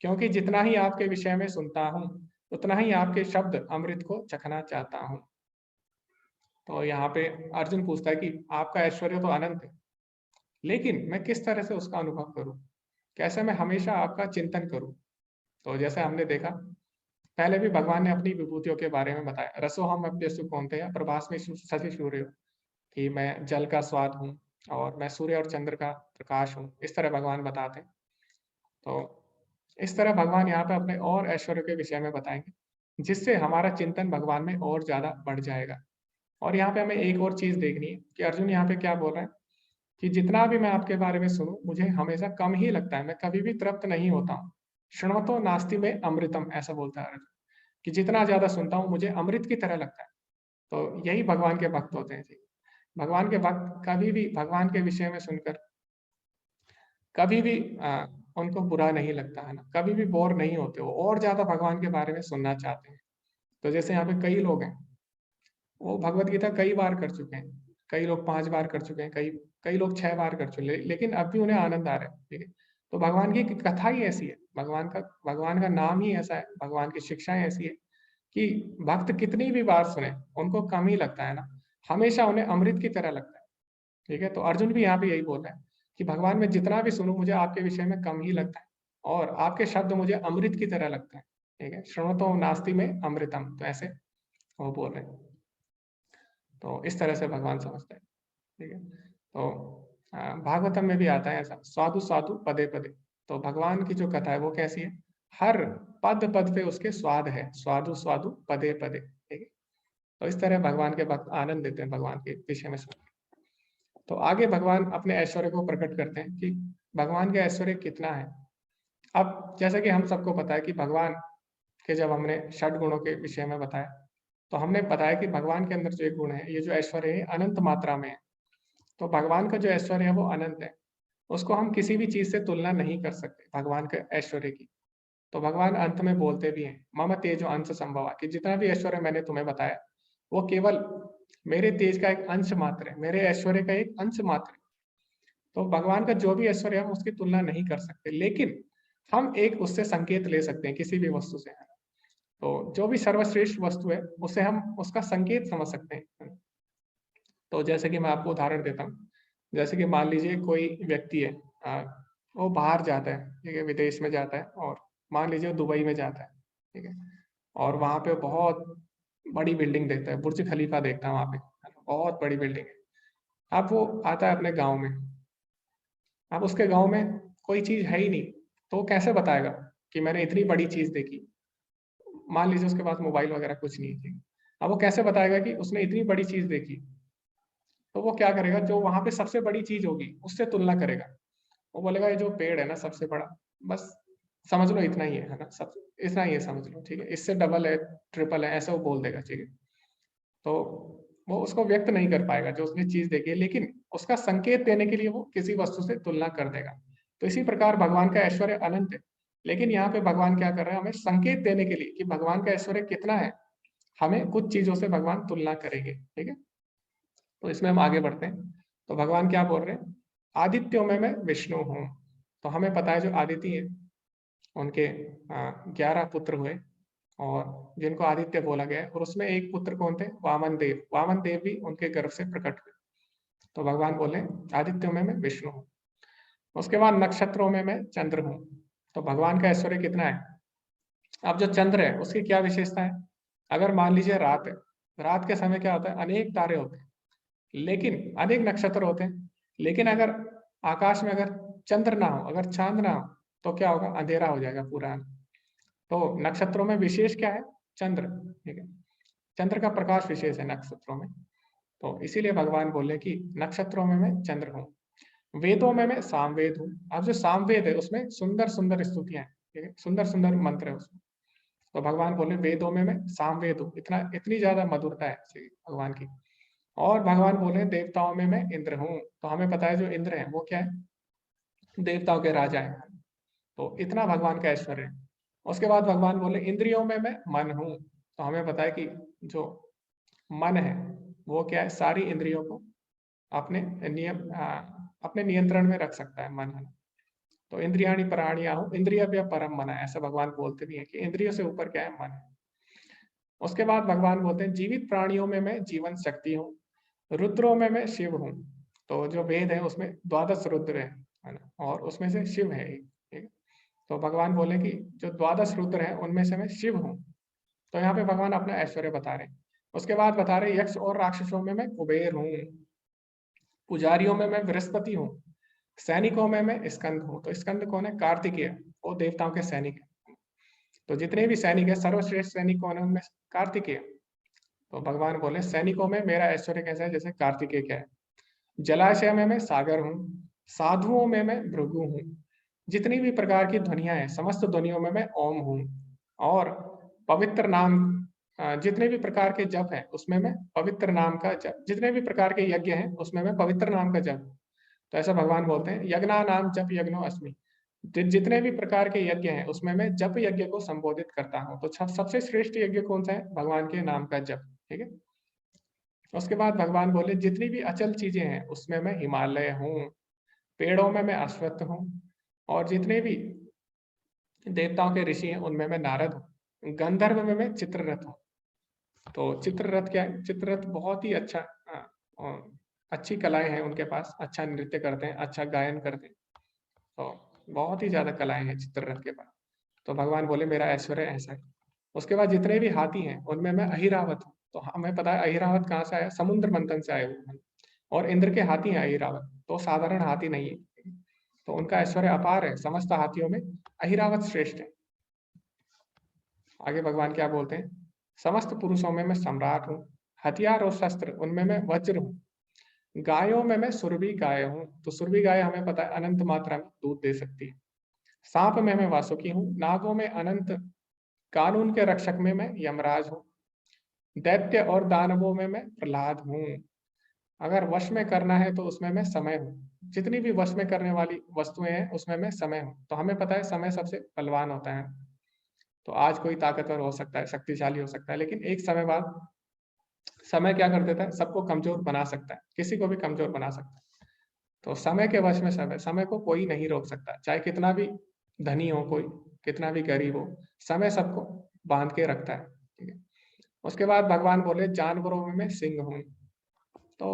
क्योंकि जितना ही आपके विषय में सुनता हूँ उतना ही आपके शब्द अमृत को चखना चाहता हूँ। तो यहाँ पे अर्जुन पूछता है कि आपका ऐश्वर्य तो अनंत है, लेकिन मैं किस तरह से उसका अनुभव करूं, कैसे मैं हमेशा आपका चिंतन करूं। तो जैसे हमने देखा, पहले भी भगवान ने अपनी विभूतियों के बारे में बताया, रसोहम अप्यसु कौन्तेय प्रभास्मि शशि सूर्य, कि मैं जल का स्वाद हूँ और मैं सूर्य और चंद्र का प्रकाश हूँ, इस तरह भगवान बताते हैं। तो इस तरह भगवान यहाँ पे अपने और ऐश्वर्य के विषय में बताएंगे, जिससे हमारा चिंतन भगवान में और ज्यादा बढ़ जाएगा। और यहाँ पे हमें एक और चीज देखनी है कि अर्जुन यहाँ पे क्या बोल रहे हैं, कि जितना भी मैं आपके बारे में सुनूं मुझे हमेशा कम ही लगता है, मैं कभी भी तृप्त नहीं होता हूँ। शृणोतो नास्ति में अमृतम, ऐसा बोलता है अर्जुन, कि जितना ज्यादा सुनता हूँ मुझे अमृत की तरह लगता है। तो यही भगवान के भक्त होते हैं जी। भगवान के भक्त कभी भी भगवान के विषय में सुनकर कभी भी उनको बुरा नहीं लगता है ना, कभी भी बोर नहीं होते, वो और ज्यादा भगवान के बारे में सुनना चाहते हैं। तो जैसे यहाँ पे कई लोग हैं, वो भगवत गीता कई बार कर चुके हैं, कई लोग 5 बार कर चुके हैं, कई कई लोग 6 बार कर चुके हैं, लेकिन अब भी उन्हें आनंद आ रहा है। ठीक है, तो भगवान की कथा ही ऐसी है, भगवान का नाम ही ऐसा है, भगवान की शिक्षाएं ऐसी है कि भक्त कितनी भी बार सुने उनको कम ही लगता है ना, हमेशा उन्हें अमृत की तरह लगता है। ठीक है, तो अर्जुन भी यहाँ पे यही बोल रहा है कि भगवान में जितना भी सुनूं मुझे आपके विषय में कम ही लगता है, और आपके शब्द मुझे अमृत की तरह लगता है। ठीक है, शृणोतो नास्ति में अमृतम, तो ऐसे वो बोल रहे हैं। तो इस तरह से भगवान समझते हैं। ठीक है, तो भागवतम में भी आता है ऐसा, साधु साधु पदे पदे। तो भगवान की जो कथा है वो कैसी है, हर पद पद पे उसके स्वाद है, स्वादु स्वादु पदे पदे, ठीक है। तो इस तरह भगवान के भक्त आनंद देते हैं भगवान के विषय में सुन। तो आगे भगवान अपने ऐश्वर्य को प्रकट करते हैं कि भगवान का ऐश्वर्य कितना है। अब जैसा कि हम सबको पता है कि भगवान के जब हमने षड गुणों के विषय में बताया, तो हमने बताया कि भगवान के अंदर जो एक गुण है, ये जो ऐश्वर्य है अनंत मात्रा में है। तो भगवान का जो ऐश्वर्य है वो अनंत है, उसको हम किसी भी चीज से तुलना नहीं कर सकते भगवान के ऐश्वर्य की। तो भगवान अंत में बोलते भी हैं, मम तेजो अंश संभवा, कि जितना भी ऐश्वर्य मैंने तुम्हें बताया वो केवल मेरे तेज का एक अंश मात्र है, मेरे ऐश्वर्य का एक अंश मात्र है। तो भगवान का जो भी ऐश्वर्य है हम उसकी तुलना नहीं कर सकते, लेकिन हम एक उससे संकेत ले सकते हैं किसी भी वस्तु से। तो जो भी सर्वश्रेष्ठ वस्तु है उसे हम उसका संकेत समझ सकते हैं। तो जैसे कि मैं आपको उदाहरण देता हूँ, जैसे कि मान लीजिए कोई व्यक्ति है, वो बाहर जाता है, ठीक है, विदेश में जाता है, और मान लीजिए वो दुबई में जाता है, ठीक है, और वहाँ पे बहुत बड़ी बिल्डिंग देखता है, बुर्ज खलीफा देखता है वहाँ पे, बहुत बड़ी बिल्डिंग है। अब वो आता है अपने गाँव में, अब उसके गाँव में कोई चीज़ है ही नहीं, तो वो कैसे बताएगा कि मैंने इतनी बड़ी चीज़ देखी। मान लीजिए उसके पास मोबाइल वगैरह कुछ नहीं है, अब वो कैसे बताएगा कि उसने इतनी बड़ी चीज़ देखी। तो वो क्या करेगा, जो वहाँ पे सबसे बड़ी चीज़ होगी उससे तुलना करेगा। वो बोलेगा ये जो पेड़ है ना सबसे बड़ा, बस समझ लो इतना ही है ना, सब इतना ही है समझ लो, ठीक है, इससे डबल है, ट्रिपल है, ऐसा वो बोल देगा, ठीक है। तो वो उसको व्यक्त नहीं कर पाएगा जो उसने चीज़ देखी है, लेकिन उसका संकेत देने के लिए वो किसी वस्तु से तुलना कर देगा। तो इसी प्रकार भगवान का ऐश्वर्य अनंत है, लेकिन यहाँ पे भगवान क्या कर रहे हैं, हमें संकेत देने के लिए कि भगवान का ऐश्वर्य कितना है, हमें कुछ चीज़ों से भगवान तुलना करेंगे, ठीक है। तो इसमें हम आगे बढ़ते हैं। तो भगवान क्या बोल रहे हैं, आदित्यों में मैं विष्णु हूँ। तो हमें पता है जो आदित्य है उनके 11 पुत्र हुए, और जिनको आदित्य बोला गया है, और उसमें एक पुत्र कौन थे, वामन देव। वामन देव भी उनके गर्भ से प्रकट हुए। तो भगवान बोले आदित्यों में मैं विष्णु हूँ। उसके बाद नक्षत्रों में मैं चंद्र हूँ। तो भगवान का ऐश्वर्य कितना है। अब जो चंद्र है उसकी क्या विशेषता है, अगर मान लीजिए रात है, रात के समय क्या होता है, अनेक तारे होते हैं, लेकिन अनेक नक्षत्र होते हैं, लेकिन अगर आकाश में अगर चंद्र ना हो, अगर चांद ना हो, तो क्या होगा, अंधेरा हो जाएगा पूरा। तो नक्षत्रों में विशेष क्या है, चंद्र, ठीक है, चंद्र का प्रकाश विशेष है नक्षत्रों में। तो इसीलिए भगवान बोले कि नक्षत्रों में मैं चंद्र हूँ। वेदों में मैं सामवेद हूँ। अब जो सामवेद है उसमें सुंदर सुंदर स्तुतियां हैं, ठीक है, सुंदर सुंदर मंत्र है उसमें। तो भगवान बोले वेदों में मैं सामवेद हूँ, इतना इतनी ज्यादा मधुरता है भगवान की। और भगवान बोले देवताओं में मैं इंद्र हूँ। तो हमें पता है जो इंद्र है वो क्या है, देवताओं के राजा है। तो इतना भगवान का ऐश्वर्य है। उसके बाद भगवान बोले इंद्रियों में मैं मन हूँ। तो हमें पता है कि जो मन है वो क्या है, सारी इंद्रियों को अपने अपने नियंत्रण में रख सकता है मन, है ना। तो इंद्रियाणि प्राणिया हो इंद्रिय परम मन है, ऐसा भगवान बोलते भी हैं कि इंद्रियों से ऊपर क्या है, मन है। उसके बाद भगवान बोलते हैं जीवित प्राणियों में मैं जीवन शक्ति हूँ, रुद्रों में मैं शिव हूँ। तो जो वेद है उसमें 12 रुद्र है ना, और उसमें से शिव है एक, ठीक है। तो भगवान बोले कि जो 12 रुद्र है उनमें से मैं शिव हूँ। तो यहाँ पे भगवान अपना ऐश्वर्य बता रहे हैं। उसके बाद बता रहे यक्ष और राक्षसों में मैं कुबेर हूँ, पुजारियों में मैं बृहस्पति हूँ, सैनिकों में मैं स्कंद हूँ। तो स्कंद कौन है, कार्तिकेय, वो देवताओं के सैनिक है। तो जितने भी सैनिक है, सर्वश्रेष्ठ सैनिक कौन है उनमें, कार्तिकेय। तो भगवान बोले सैनिकों में मेरा ऐश्वर्य कैसा है, जैसे कार्तिकेय क्या है। जलाशय में मैं सागर हूँ, साधुओं में मैं भृगु हूँ, जितनी भी प्रकार की ध्वनियां हैं समस्त ध्वनियों में मैं ओम हूँ, और पवित्र नाम जितने भी प्रकार के जप हैं उसमें मैं पवित्र नाम का जप, जितने भी प्रकार के यज्ञ हैं उसमें मैं पवित्र नाम का जप। तो ऐसा भगवान बोलते हैं यज्ञा नाम जप यज्ञो अस्मि, जितने भी प्रकार के यज्ञ हैं उसमें मैं जप यज्ञ को संबोधित करता हूँ। तो सबसे श्रेष्ठ यज्ञ कौन सा है, भगवान के नाम का जप, ठीक है। उसके बाद भगवान बोले जितनी भी अचल चीजें हैं उसमें मैं हिमालय हूँ, पेड़ों में मैं अश्वत्थ हूँ, और जितने भी देवताओं के ऋषि हैं उनमें मैं नारद हूँ, गंधर्व में मैं चित्ररथ हूँ। तो चित्ररथ क्या है, चित्ररथ बहुत ही अच्छा अच्छी कलाएं हैं उनके पास, अच्छा नृत्य करते हैं, अच्छा गायन करते हैं। तो बहुत ही ज्यादा कलाएं हैं चित्ररथ के पास। तो भगवान बोले मेरा ऐश्वर्य ऐसा है। उसके बाद जितने भी हाथी हैं उनमें मैं अहिरावत हूँ। तो हमें पता है अहिरावत कहाँ से आया, समुद्र मंथन से आए हुए हैं, और इंद्र के हाथी हैं अहिरावत। तो साधारण हाथी नहीं है, तो उनका ऐश्वर्य अपार है, समस्त हाथियों में अहिरावत श्रेष्ठ है। आगे भगवान क्या बोलते हैं, समस्त पुरुषों में मैं सम्राट हूँ, हथियार और शस्त्र उनमें मैं वज्र हूँ, गायों में मैं सुरभि गाय हूँ, तो सुरभि गाय हमें पता है अनंत मात्रा में दूध दे सकती है। सांप में मैं वासुकी हूँ, नागों में अनंत, कानून के रक्षक में मैं यमराज हूँ, दैत्य और दानवों में मैं प्रहलाद हूँ। अगर वश में करना है तो उसमें मैं समय हूँ, जितनी भी वश में करने वाली वस्तुएं हैं उसमें मैं समय हूँ। तो हमें पता है समय सबसे बलवान होता है। तो आज कोई ताकतवर हो सकता है, शक्तिशाली हो सकता है, लेकिन एक समय बाद समय क्या कर देता है, सबको कमजोर बना सकता है, किसी को भी कमजोर बना सकता है। तो समय के वश में समय, समय को कोई नहीं रोक सकता, चाहे कितना भी धनी हो कोई, कितना भी गरीब हो, समय सबको बांध के रखता है। ठीक है। उसके बाद भगवान बोले जानवरों में मैं सिंह हूँ। तो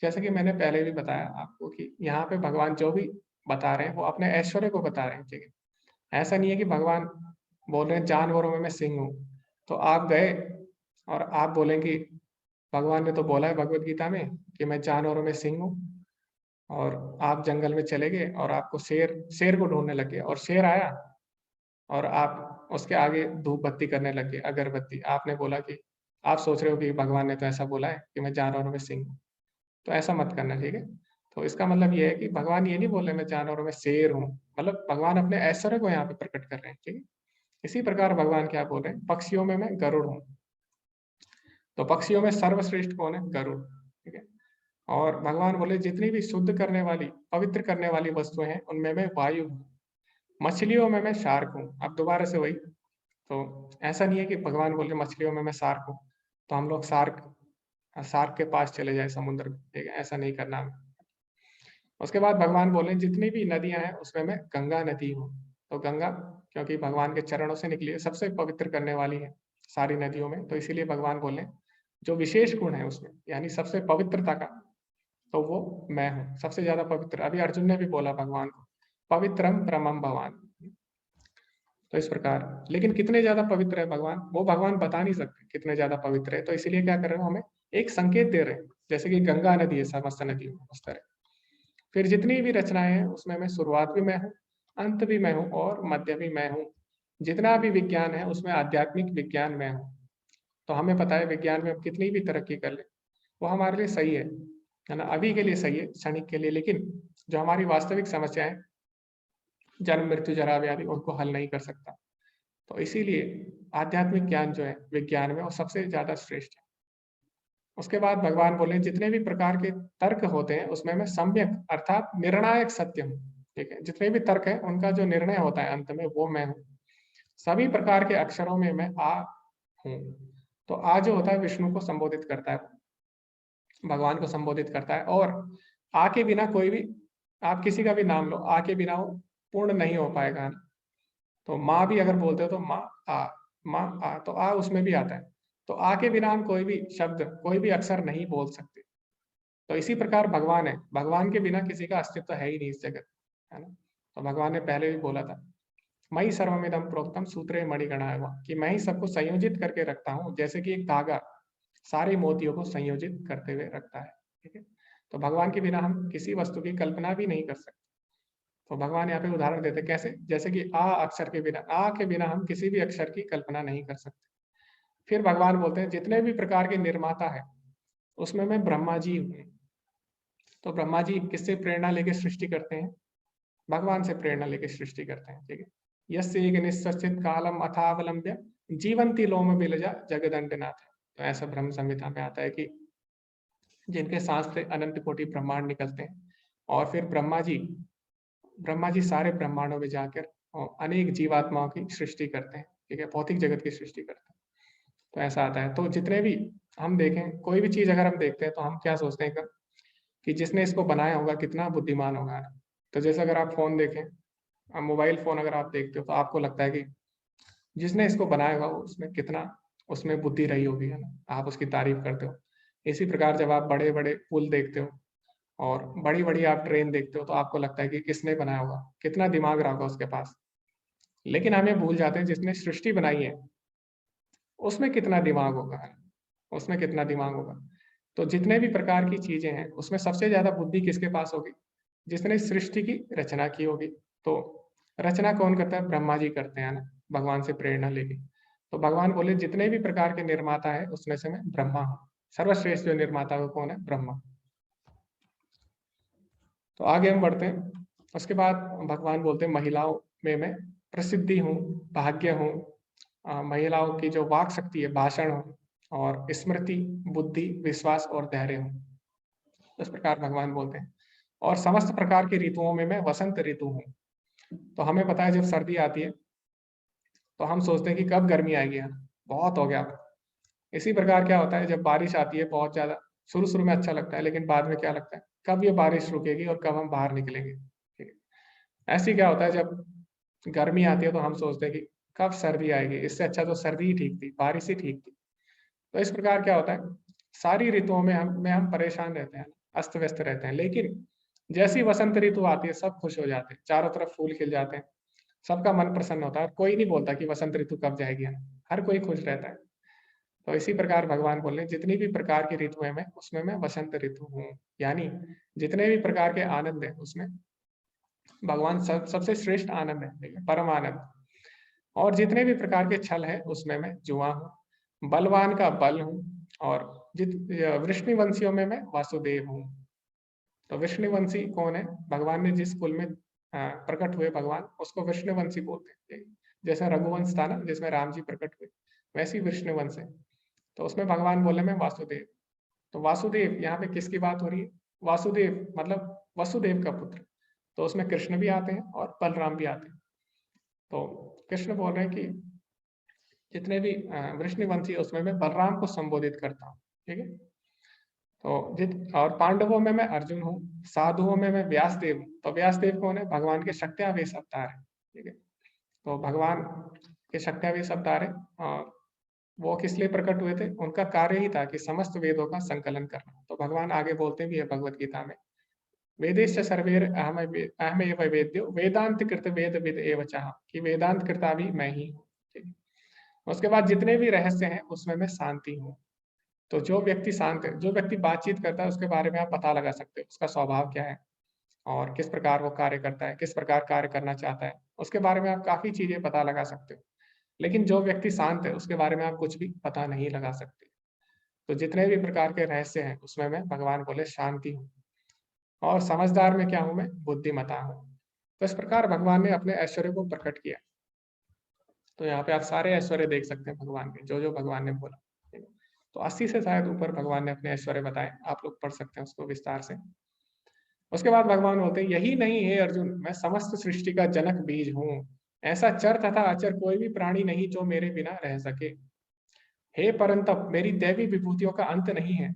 जैसे कि मैंने पहले भी बताया आपको कि यहाँ पे भगवान जो भी बता रहे हैं वो अपने ऐश्वर्य को बता रहे हैं। ठीक है, ऐसा नहीं है कि भगवान बोल रहे हैं जानवरों में मैं सिंह हूँ, तो आप गए और आप बोलें कि भगवान ने तो बोला है भगवत गीता में कि मैं जानवरों में सिंह हूँ, और आप जंगल में चले गए और आपको शेर शेर को ढूंढने लगे और शेर आया और आप उसके आगे धूप बत्ती करने लगे, अगरबत्ती। आपने बोला कि आप सोच रहे हो कि भगवान ने तो ऐसा बोला है कि मैं जानवरों में सिंह हूँ, तो ऐसा मत करना। ठीक है, तो इसका मतलब ये है कि भगवान ये नहीं बोल रहे मैं जानवरों में शेर हूँ, मतलब भगवान अपने ऐश्वर्य को यहाँ पे प्रकट कर रहे हैं। ठीक है, इसी प्रकार भगवान क्या बोल रहे हैं, पक्षियों में मैं गरुड़ हूँ। तो पक्षियों में सर्वश्रेष्ठ कौन है, गरुड़। ठीक है, और भगवान बोले जितनी भी शुद्ध करने वाली, पवित्र करने वाली वस्तुएं हैं उनमें मैं वायु हूँ। मछलियों में मैं शार्क हूँ। अब दोबारा से वही, तो ऐसा नहीं है कि भगवान बोले मछलियों में मैं शार्क हूँ तो हम लोग शार्क शार्क के पास चले जाए समुद्र में। ठीक है, ऐसा नहीं करना हमें। उसके बाद भगवान बोले जितनी भी नदियां हैं उसमें मैं गंगा नदी हूँ। तो गंगा क्योंकि भगवान के चरणों से निकली है, सबसे पवित्र करने वाली है सारी नदियों में, तो इसीलिए भगवान बोले जो विशेष गुण है उसमें, यानी सबसे पवित्रता का, तो वो मैं हूँ सबसे ज्यादा पवित्र। अभी अर्जुन ने भी बोला भगवान को पवित्रम परमम भगवान। तो इस प्रकार, लेकिन कितने ज्यादा पवित्र है भगवान, वो भगवान बता नहीं सकते कितने ज्यादा पवित्र है, तो इसीलिए क्या कर रहे हो, हमें एक संकेत दे रहे हैं, जैसे कि गंगा नदी है समस्त नदियों में, उस तरह। फिर जितनी भी रचनाएं हैं उसमें मैं शुरुआत भी मैं हूँ, अंत भी मैं हूँ और मध्य भी मैं हूँ। जितना भी विज्ञान है उसमें आध्यात्मिक विज्ञान मैं हूँ। तो हमें पता है विज्ञान में हम कितनी भी तरक्की कर ले वो हमारे लिए सही है ना, अभी के लिए सही है, क्षणिक के लिए, लेकिन जो हमारी वास्तविक समस्याएं, जन्म मृत्यु जरा व्याधि, उनको हल नहीं कर सकता। तो इसीलिए आध्यात्मिक ज्ञान जो है विज्ञान में वो सबसे ज्यादा श्रेष्ठ है। उसके बाद भगवान बोले जितने भी प्रकार के तर्क होते हैं उसमें मैं सम्यक अर्थात निर्णायक सत्य हूँ। ठीक है, जितने भी तर्क है उनका जो निर्णय होता है अंत में वो मैं हूँ। सभी प्रकार के अक्षरों में मैं आ हूँ। तो आ जो होता है विष्णु को संबोधित करता है, भगवान को संबोधित करता है, और आ के बिना कोई भी, आप किसी का भी नाम लो, आ के बिना वो पूर्ण नहीं हो पाएगा। तो माँ भी अगर बोलते हो तो माँ आ, माँ आ, तो आ उसमें भी आता है। तो आ के बिना हम कोई भी शब्द, कोई भी अक्षर नहीं बोल सकते। तो इसी प्रकार भगवान है, भगवान के बिना किसी का अस्तित्व है ही नहीं इस जगत, है ना। तो भगवान ने पहले भी बोला था मई सर्वमिदं प्रोक्तम सूत्रे मणिगणा हुआ, कि मैं ही सबको संयोजित करके रखता हूँ, जैसे कि एक धागा सारे मोतियों को संयोजित करते हुए रखता है। ठीक है, तो भगवान के बिना हम किसी वस्तु की कल्पना भी नहीं कर सकते। तो भगवान यहाँ पे उदाहरण देते कैसे, जैसे कि आ अक्षर के बिना, आ के बिना हम किसी भी अक्षर की कल्पना नहीं कर सकते। फिर भगवान बोलते हैं जितने भी प्रकार के निर्माता है उसमें मैं ब्रह्मा जी हूँ। तो ब्रह्मा जी किससे प्रेरणा लेके सृष्टि करते हैं, भगवान से प्रेरणा लेके सृष्टि करते हैं। ठीक है, यस्य एक निश्चित कालम अथावलंब्य जीवंती लोम बिलजा जगदंडनाथ। तो ऐसा ब्रह्म संहिता में आता है कि जिनके सांस से अनंत कोटि ब्रह्मांड निकलते हैं, और फिर ब्रह्मा जी सारे ब्रह्मांडों में जाकर अनेक जीवात्माओं की सृष्टि करते हैं। ठीक है, भौतिक जगत की सृष्टि करते हैं। तो ऐसा आता है। तो जितने भी हम देखें, कोई भी चीज अगर हम देखते हैं तो हम क्या सोचते हैं कि जिसने इसको बनाया होगा कितना बुद्धिमान होगा। तो जैसे अगर आप फोन देखें, मोबाइल फोन अगर आप देखते हो तो आपको लगता है कि जिसने इसको बनाया होगा उसमें कितना, उसमें बुद्धि रही होगी, है ना, आप उसकी तारीफ करते हो। इसी प्रकार जब आप बड़े बड़े पुल देखते हो और बड़ी बड़ी आप ट्रेन देखते हो तो आपको लगता है कि किसने बनाया होगा, कितना दिमाग रहा होगा उसके पास। लेकिन हम ये भूल जाते हैं जिसने सृष्टि बनाई है उसमें कितना दिमाग होगा, उसमें कितना दिमाग होगा। तो जितने भी प्रकार की चीजें हैं उसमें सबसे ज्यादा बुद्धि किसके पास होगी? जिसने सृष्टि की रचना की होगी। तो रचना कौन करता है? ब्रह्मा जी करते हैं ना, भगवान से प्रेरणा लेके। तो भगवान बोले जितने भी प्रकार के निर्माता है उसमें से मैं ब्रह्मा हूँ। सर्वश्रेष्ठ जो निर्माता है वो कौन है? ब्रह्मा। तो आगे हम बढ़ते हैं। उसके बाद भगवान बोलते हैं महिलाओं में मैं प्रसिद्धि हूँ, भाग्य हूँ। महिलाओं की जो वाक शक्ति है, भाषण हो, और स्मृति, बुद्धि, विश्वास और धैर्य हो। इस प्रकार भगवान बोलते हैं। और समस्त प्रकार की ऋतुओं में मैं वसंत ऋतु हूँ। तो हमें पता है जब सर्दी आती है तो हम सोचते हैं कि कब गर्मी आएगी यार, बहुत हो गया। इसी प्रकार क्या होता है जब बारिश आती है बहुत ज्यादा, शुरू शुरू में अच्छा लगता है लेकिन बाद में क्या लगता है, कब ये बारिश रुकेगी और कब हम बाहर निकलेंगे। ठीक है। ऐसे क्या होता है जब गर्मी आती है तो हम सोचते हैं कि कब सर्दी आएगी, इससे अच्छा तो सर्दी ही ठीक थी, बारिश ही ठीक थी। तो इस प्रकार क्या होता है, सारी ऋतुओं में हम परेशान रहते हैं, अस्त व्यस्त रहते हैं। लेकिन जैसी वसंत ऋतु आती है सब खुश हो जाते हैं, चारों तरफ फूल खिल जाते हैं, सबका मन प्रसन्न होता है। कोई नहीं बोलता कि वसंत ऋतु कब जाएगी, हर कोई खुश रहता है। तो इसी प्रकार भगवान बोल रहे हैं जितनी भी प्रकार की ऋतुएं में उसमें मैं वसंत ऋतु हूँ। यानी जितने भी प्रकार के आनंद है उसमें भगवान सबसे श्रेष्ठ आनंद है, ठीक है, परम आनंद। और जितने भी प्रकार के छल है उसमें मैं जुआ हूँ, बलवान का बल हूँ। और जित वृष्णिवंशियों में मैं वासुदेव हूँ। तो वृष्णिवंशी कौन है? भगवान ने जिस कुल में प्रकट हुए भगवान, उसको वृष्णिवंशी बोलते हैं। जैसे रघुवंश था ना जिसमें राम जी प्रकट हुए, वैसी वृष्णिवंश है। तो उसमें भगवान बोले मैं वासुदेव। तो वासुदेव यहाँ पे किसकी बात हो रही है? वासुदेव मतलब वसुदेव का पुत्र। तो उसमें कृष्ण भी आते हैं और बलराम भी आते हैं। तो कृष्ण बोल रहे हैं कि जितने भी वृष्णिवंशी उसमें मैं बलराम को संबोधित करता हूँ। ठीक है। तो जित और पांडवों में मैं अर्जुन हूँ, साधुओं में मैं व्यासदेव हूँ। तो व्यासदेव कौन है? भगवान के शक्त्यावेश अवतार है। ठीक है। तो भगवान के शक्त्यावेश अवतार है। और वो किस लिए प्रकट हुए थे? उनका कार्य ही था कि समस्त वेदों का संकलन करना। तो भगवान आगे बोलते भी है भगवत गीता में, वेदेश सर्वेर अहम एव वेद्यो वेदांत कृत वेद विद एव चाह, कि वेदांत कृता भी मैं ही हूँ। ठीक है। उसके बाद जितने भी रहस्य हैं उसमें मैं शांति हूँ। तो जो व्यक्ति शांत है, जो व्यक्ति बातचीत करता है उसके बारे में आप पता लगा सकते हो उसका स्वभाव क्या है और किस प्रकार वो कार्य करता है, किस प्रकार कार्य करना चाहता है, उसके बारे में आप काफी चीजें पता लगा सकते हो। लेकिन जो व्यक्ति शांत है उसके बारे में आप कुछ भी पता नहीं लगा सकते। तो जितने भी प्रकार के रहस्य हैं उसमें मैं, भगवान बोले, शांति हूँ। और समझदार में क्या हूं मैं? बुद्धिमता हूँ। तो इस प्रकार भगवान ने अपने ऐश्वर्य को प्रकट किया। तो यहाँ पे आप सारे ऐश्वर्य देख सकते हैं भगवान के, जो जो भगवान ने बोला। ठीक है। तो 80 से शायद ऊपर भगवान ने अपने ऐश्वर्य बताए, आप लोग पढ़ सकते हैं उसको विस्तार से। उसके बाद भगवान बोलते हैं यही नहीं है अर्जुन, मैं समस्त सृष्टि का जनक बीज हूँ। ऐसा चर तथा अचर कोई भी प्राणी नहीं जो मेरे बिना रह सके। हे परंतप, मेरी दैवी विभूतियों का अंत नहीं है।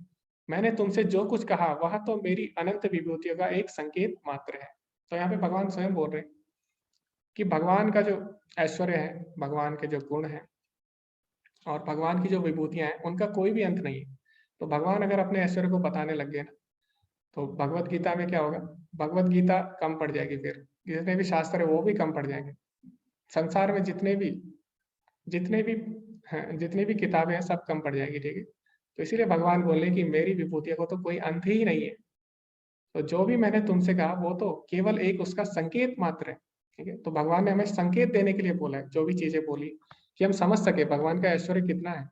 मैंने तुमसे जो कुछ कहा वह तो मेरी अनंत विभूतियों का एक संकेत मात्र है। तो यहाँ पे भगवान स्वयं बोल रहे हैं कि भगवान का जो ऐश्वर्य है, भगवान के जो गुण हैं और भगवान की जो विभूतियां हैं उनका कोई भी अंत नहीं है। तो भगवान अगर अपने ऐश्वर्य को बताने लग गए ना, तो भगवत गीता में क्या होगा? भगवत गीता कम पड़ जाएगी, फिर जितने भी शास्त्र है वो भी कम पड़ जाएंगे। संसार में जितने भी हैं, जितनी भी किताबें हैं सब कम पड़ जाएगी। ठीक है। तो इसीलिए भगवान बोले कि मेरी विभूतियों को तो कोई अंत ही नहीं है। तो जो भी मैंने तुमसे कहा वो तो केवल एक उसका संकेत मात्र है। ठीक है। तो भगवान ने हमें संकेत देने के लिए बोला है, जो भी चीजें बोली, कि हम समझ सके भगवान का ऐश्वर्य कितना है।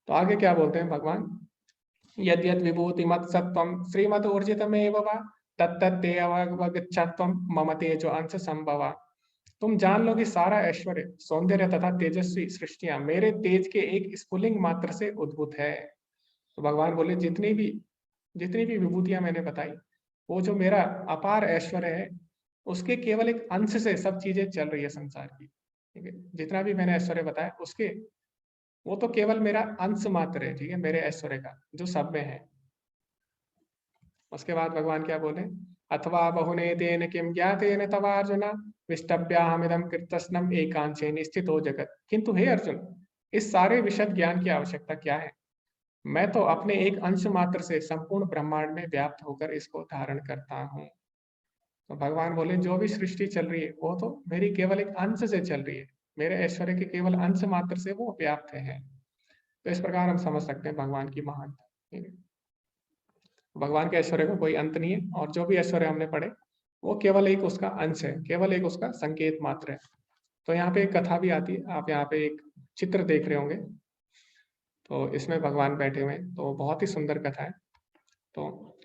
तो आगे क्या बोलते हैं भगवान, यद यद विभूति मत सत्वम श्रीमद ऊर्जितमेव वा तत्ते अवगच्छत्वम मम तेजो अंश संभवा। तुम जान लो कि सारा ऐश्वर्य, सौंदर्य तथा तेजस्वी सृष्टियां मेरे तेज के एक स्फुलिंग मात्र से उद्भूत है। तो भगवान बोले जितनी भी विभूतियां मैंने बताई, वो जो मेरा अपार ऐश्वर्य है उसके केवल एक अंश से सब चीजें चल रही है संसार की। ठीक है। जितना भी मैंने ऐश्वर्य बताया उसके, वो तो केवल मेरा अंश मात्र है। ठीक है, मेरे ऐश्वर्य का जो सब में है। उसके बाद भगवान क्या बोले, अथवा बहुने तेन किम ज्ञातेन तवार्जुन विष्टभ्याहमिदं कृतस्नम एकांशेन स्थितो जगत। किंतु हे अर्जुन, इस सारे विशद ज्ञान की आवश्यकता क्या है? मैं तो अपने एक अंश मात्र से संपूर्ण ब्रह्मांड में व्याप्त होकर इसको धारण करता हूँ। तो भगवान बोले जो भी सृष्टि चल रही है वो तो मेरी केवल एक अंश से चल रही है, मेरे ऐश्वर्य के केवल अंश मात्र से वो व्याप्त है। तो इस प्रकार हम समझ सकते हैं भगवान की महानता। ठीक है, भगवान के ऐश्वर्य का कोई अंत नहीं है, और जो भी ऐश्वर्य हमने पढ़े वो केवल एक उसका अंश है, केवल एक उसका संकेत मात्र है। तो यहाँ पे एक कथा भी आती है, आप यहाँ पे एक चित्र देख रहे होंगे, तो इसमें भगवान बैठे हुए हैं, तो बहुत ही सुंदर कथा है। तो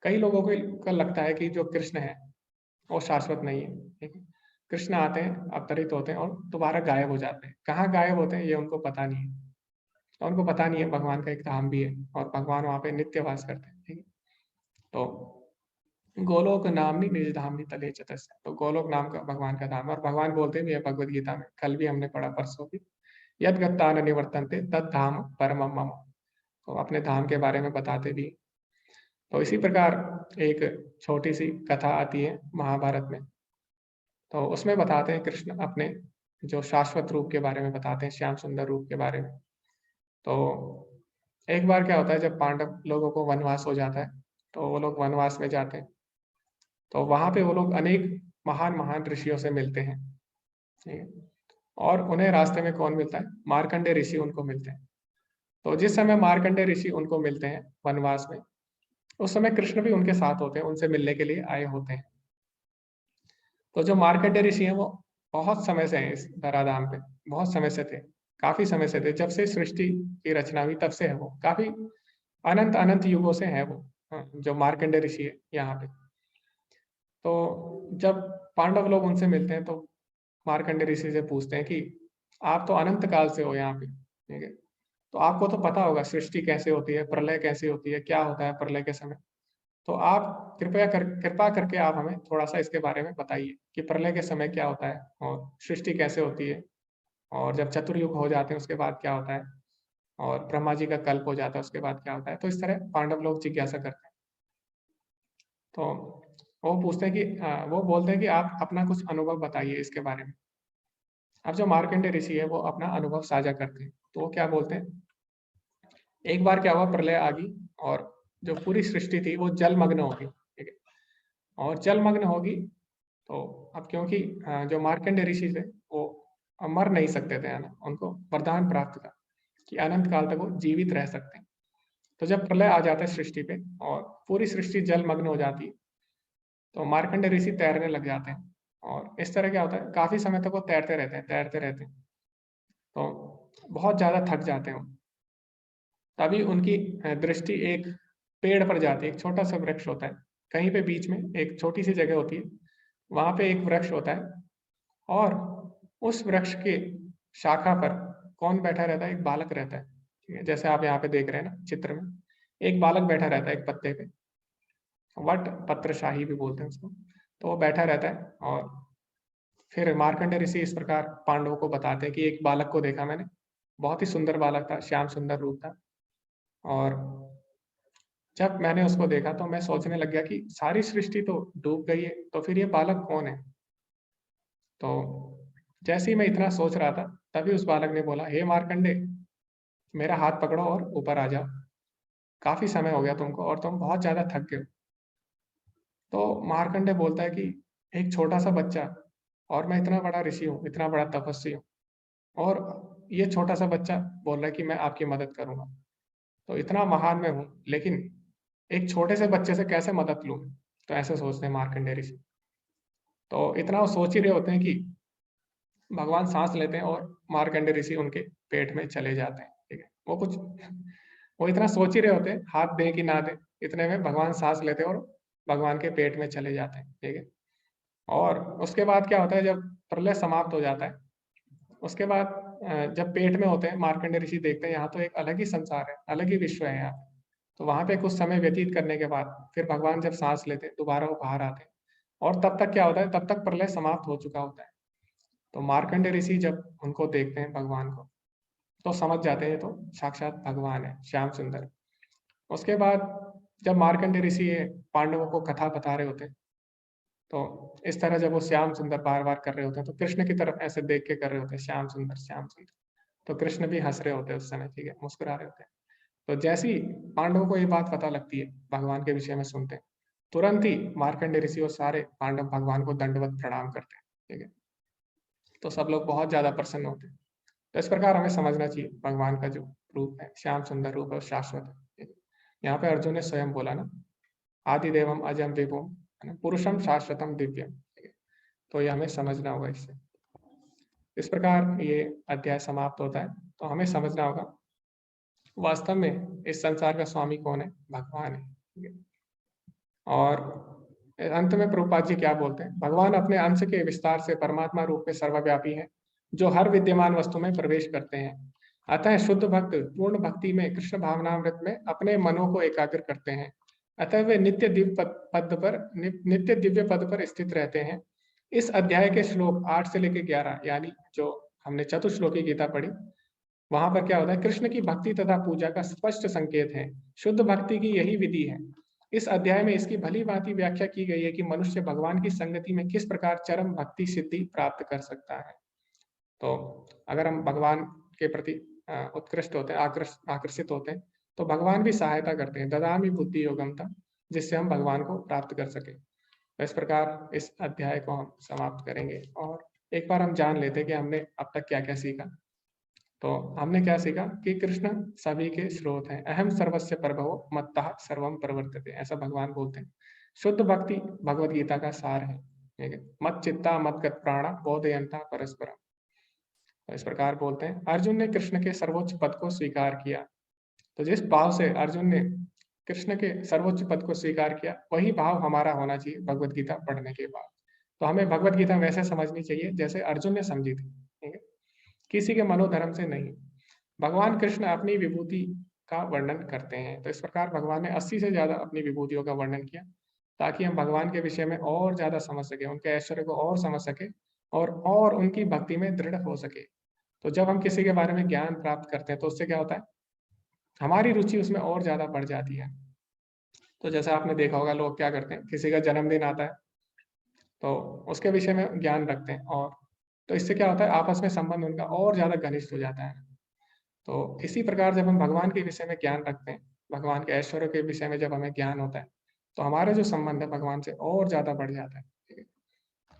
कई लोगों को लगता है कि जो कृष्ण है वो शाश्वत नहीं है। ठीक है, कृष्ण आते हैं, अवतरित होते हैं और दोबारा गायब हो जाते हैं। कहाँ गायब होते हैं ये उनको पता नहीं है। तो उनको पता नहीं है भगवान का एक धाम भी है और भगवान वहाँ पे नित्य वास करते हैं। ठीक है, तो गोलोक नामनी निज धामनी तले चतस्य, तो गोलोक नाम का भगवान का धाम है। और भगवान बोलते भी है भगवत गीता में, कल भी हमने पढ़ा, परसों भी, यद गत्ता न निवर्तन्ते तद धाम परमम मम, तो अपने धाम के बारे में बताते भी। तो इसी प्रकार एक छोटी सी कथा आती है महाभारत में, तो उसमें बताते हैं कृष्ण अपने जो शाश्वत रूप के बारे में बताते हैं, श्याम सुंदर रूप के बारे में। तो एक बार क्या होता है, जब पांडव लोगों को वनवास हो जाता है, तो वो लोग वनवास में जाते हैं, तो वहां पे वो लोग अनेक महान महान ऋषियों से मिलते हैं। ठीक है, और उन्हें रास्ते में कौन मिलता है, मार्कंडेय ऋषि उनको मिलते हैं। तो जिस समय मार्कंडेय ऋषि उनको मिलते हैं वनवास में, उस समय कृष्ण भी उनके साथ होते हैं, उनसे मिलने के लिए आए होते हैं। तो जो मार्कंडेय ऋषि हैं वो बहुत समय से हैं इस धराधाम पे, बहुत समय से थे, काफी समय से थे, जब से सृष्टि की रचना हुई तब से है वो, काफी अनंत अनंत युगों से है वो। जो मार्कंडेय ऋषि है यहाँ पे। तो जब पांडव लोग उनसे मिलते हैं, तो मार्कंडेय ऋषि से पूछते हैं कि आप तो अनंत काल से हो यहाँ पे, ठीक है, तो आपको तो पता होगा सृष्टि कैसे होती है, प्रलय कैसे होती है, क्या होता है प्रलय के समय। तो आप कृपा करके आप हमें थोड़ा सा इसके बारे में बताइए कि प्रलय के समय क्या होता है और सृष्टि कैसे होती है, और जब चतुर्युग हो जाते हैं उसके बाद क्या होता है, और ब्रह्मा जी का कल्प हो जाता है उसके बाद क्या होता है। तो इस तरह पांडव लोग जिज्ञासा करते हैं। तो वो पूछते हैं कि वो बोलते हैं कि आप अपना कुछ अनुभव बताइए इसके बारे में। अब जो मार्कंडेय ऋषि है वो अपना अनुभव साझा करते हैं। तो वो क्या बोलते हैं, एक बार क्या हुआ, प्रलय आ गई और जो पूरी सृष्टि थी वो जलमग्न होगी। ठीक है, और जलमग्न होगी, तो अब क्योंकि जो मार्कंडेय ऋषि थे वो मर नहीं सकते थे, है ना, उनको वरदान प्राप्त था कि अनंत काल तक वो जीवित रह सकते हैं। तो जब प्रलय आ जाता है सृष्टि पे और पूरी सृष्टि जलमग्न हो जाती है, तो मार्कंडेय ऋषि तैरने लग जाते हैं। और इस तरह क्या होता है, काफी समय तक वो तैरते रहते हैं, तैरते रहते हैं, तो बहुत ज्यादा थक जाते हैं वो। तभी उनकी दृष्टि एक पेड़ पर जाती है, एक छोटा सा वृक्ष होता है, कहीं पे बीच में एक छोटी सी जगह होती है, वहां पे एक वृक्ष होता है, और उस वृक्ष के शाखा पर कौन बैठा रहता है, एक बालक रहता है। ठीक है, जैसे आप यहाँ पे देख रहे हैं ना चित्र में, एक बालक बैठा रहता है एक पत्ते पे, वट पत्रशाही भी बोलते हैं उसको। तो वो बैठा रहता है, और फिर मार्कंडेय ऋषि इस प्रकार पांडवों को बताते हैं कि एक बालक को देखा मैंने, बहुत ही सुंदर बालक था, श्याम सुंदर रूप था, और जब मैंने उसको देखा तो मैं सोचने लग गया कि सारी सृष्टि तो डूब गई है, तो फिर ये बालक कौन है। तो जैसे ही मैं इतना सोच रहा था, तभी उस बालक ने बोला, हे मार्कंडे, मेरा हाथ पकड़ो और ऊपर आ जाओ, काफी समय हो गया तुमको और तुम बहुत ज्यादा थक गए हो। तो मार्कंडे बोलता है कि एक छोटा सा बच्चा, और मैं इतना बड़ा ऋषि हूँ, इतना बड़ा तपस्वी हूँ, और ये छोटा सा बच्चा बोल रहा है कि मैं आपकी मदद करूंगा। तो इतना महान मैं हूँ, लेकिन एक छोटे से बच्चे से कैसे मदद लूं। तो ऐसे सोचते हैं मार्कंडेय ऋषि। तो इतना वो सोच ही रहे होते हैं कि भगवान सांस लेते हैं और मार्कंडेय ऋषि उनके पेट में चले जाते हैं। ठीक है, वो इतना सोच ही रहे होते हैं, हाथ दें कि ना दें, इतने में भगवान सांस लेते हैं और भगवान के पेट में चले जाते हैं। ठीक है, और उसके बाद क्या होता है, जब प्रलय समाप्त हो जाता है, उसके बाद जब पेट में होते हैं मार्कंडेय ऋषि देखते हैं यहाँ तो एक अलग ही संसार है, अलग ही विश्व है यहाँ। तो वहां पे कुछ समय व्यतीत करने के बाद फिर भगवान जब सांस लेते हैं, दोबारा वो बाहर आते हैं, और तब तक क्या होता है, तब तक प्रलय समाप्त हो चुका होता है। तो मार्कंडेय ऋषि जब उनको देखते हैं भगवान को, तो समझ जाते हैं ये तो साक्षात भगवान है, श्याम सुंदर। उसके बाद जब मार्कंडेय ऋषि ये पांडवों को कथा बता रहे होते हैं, तो इस तरह जब वो श्याम सुंदर बार बार कर रहे होते हैं, तो कृष्ण की तरफ ऐसे देख के कर रहे होते हैं, श्याम सुंदर श्याम सुंदर। तो कृष्ण भी हंस रहे होते हैं उस समय, ठीक है, मुस्कुरा रहे होते हैं। तो जैसे ही पांडवों को ये बात पता लगती है, भगवान के विषय में सुनते हैं, तुरंत ही मार्कंडेय ऋषि और सारे पांडव भगवान को दंडवत प्रणाम करते हैं। ठीक है, तो सब लोग बहुत ज्यादा प्रसन्न होते हैं। तो इस प्रकार हमें समझना चाहिए भगवान का जो रूप है, श्याम सुंदर रूप है और शाश्वत है। यहाँ पे अर्जुन ने स्वयं बोला ना, आदिदेवम अजम विभुम, है ना, पुरुषम शाश्वतम दिव्यम। ठीक है? तो ये हमें समझना होगा इससे। इस प्रकार ये अध्याय समाप्त होता है। तो हमें समझना होगा वास्तव में इस संसार का स्वामी कौन है? भगवान है। ठीक है? और अंत में प्रभुपाद जी क्या बोलते हैं? भगवान अपने अंश के विस्तार से परमात्मा रूप में सर्वव्यापी है, जो हर विद्यमान वस्तु में प्रवेश करते हैं। अतः शुद्ध भक्त पूर्ण भक्ति में कृष्ण भावनामृत में अपने मनों को एकाग्र करते हैं। अतः वे नित्य दिव्य पद पर स्थित रहते हैं। इस अध्याय के श्लोक 8 से लेकर 11, यानी जो हमने चतुश्लोकी गीता पढ़ी, वहां पर क्या होता है? कृष्ण की भक्ति तथा पूजा का स्पष्ट संकेत है। शुद्ध भक्ति की यही विधि है। इस अध्याय में इसकी भली भांति व्याख्या की गई है कि मनुष्य भगवान की संगति में किस प्रकार चरम भक्ति सिद्धि प्राप्त कर सकता है। तो अगर हम भगवान के प्रति उत्कृष्ट होते हैं, आकर्षित होते हैं, तो भगवान भी सहायता करते हैं, ददामि बुद्धि योगम था, जिससे हम भगवान को प्राप्त कर सके। तो इस प्रकार इस अध्याय को हम समाप्त करेंगे और एक बार हम जान लेते हैं कि हमने अब तक क्या क्या सीखा। तो हमने क्या सीखा कि कृष्ण सभी के स्रोत हैं। अहम सर्वस्य प्रभवो मत्तः सर्वम प्रवर्तते, ऐसा भगवान बोलते हैं। शुद्ध भक्ति भगवत गीता का सार है। ठीक है? मत चित्ता मत गत प्राणा बोधयंता परस्परम। तो इस प्रकार बोलते हैं। अर्जुन ने कृष्ण के सर्वोच्च पद को स्वीकार किया। तो जिस भाव से अर्जुन ने कृष्ण के सर्वोच्च पद को स्वीकार किया, वही भाव हमारा होना चाहिए भगवत गीता पढ़ने के बाद। तो हमें भगवत गीता वैसे समझनी चाहिए जैसे अर्जुन ने समझी थी। ठीक है? किसी के मनोधर्म से नहीं। भगवान कृष्ण अपनी विभूति का वर्णन करते हैं। तो इस प्रकार भगवान ने 80 से ज्यादा अपनी विभूतियों का वर्णन किया, ताकि हम भगवान के विषय में और ज्यादा समझ सके, उनके ऐश्वर्य को और समझ सके और उनकी भक्ति में दृढ़ हो सके। तो जब हम किसी के बारे में ज्ञान प्राप्त करते हैं तो उससे क्या होता है? हमारी रुचि उसमें और ज्यादा बढ़ जाती है। तो जैसा आपने देखा होगा, लोग क्या करते हैं, किसी का जन्मदिन आता है तो उसके विषय में ज्ञान रखते हैं, और तो इससे क्या होता है? आपस में संबंध उनका और ज्यादा घनिष्ठ हो जाता है। तो इसी प्रकार जब हम भगवान के विषय में ज्ञान रखते हैं, भगवान के ऐश्वर्य के विषय में जब हमें ज्ञान होता है, तो हमारा जो संबंध है भगवान से और ज्यादा बढ़ जाता है। ठीक है?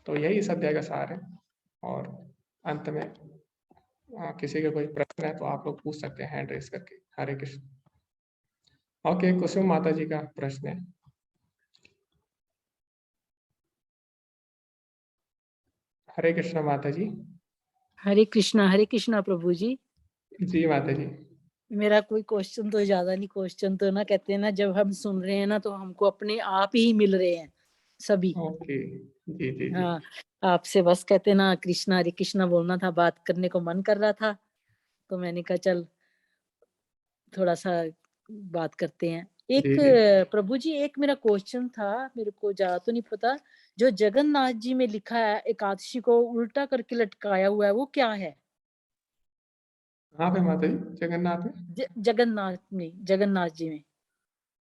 तो यही इस अध्याय का सार है। और अंत में किसी का कोई प्रश्न है तो आप लोग पूछ सकते हैं हैंड रेस करके। हरे कृष्ण। ओके, कुसुम माता जी का प्रश्न है। हरे कृष्ण माता जी। हरे कृष्णा प्रभु जी। जी माता जी। मेरा कोई क्वेश्चन तो ज्यादा नहीं, क्वेश्चन तो ना कहते हैं ना, जब हम सुन रहे हैं ना तो हमको अपने आप ही मिल रहे हैं सभी। ओके, जी जी जी। हाँ, आपसे बस कहते हैं ना कृष्णा हरे कृष्णा बोलना था, बात करने को मन कर रहा था, तो मैंने कहा चल थोड़ा सा बात करते हैं। एक जी जी। प्रभु जी, एक मेरा क्वेश्चन था, मेरे को ज्यादा तो नहीं पता, जो जगन्नाथ जी में लिखा है एकादशी को उल्टा करके लटकाया हुआ है, वो क्या है? कहाँ पे माता जी? जगन्नाथ में जगन्नाथ जी में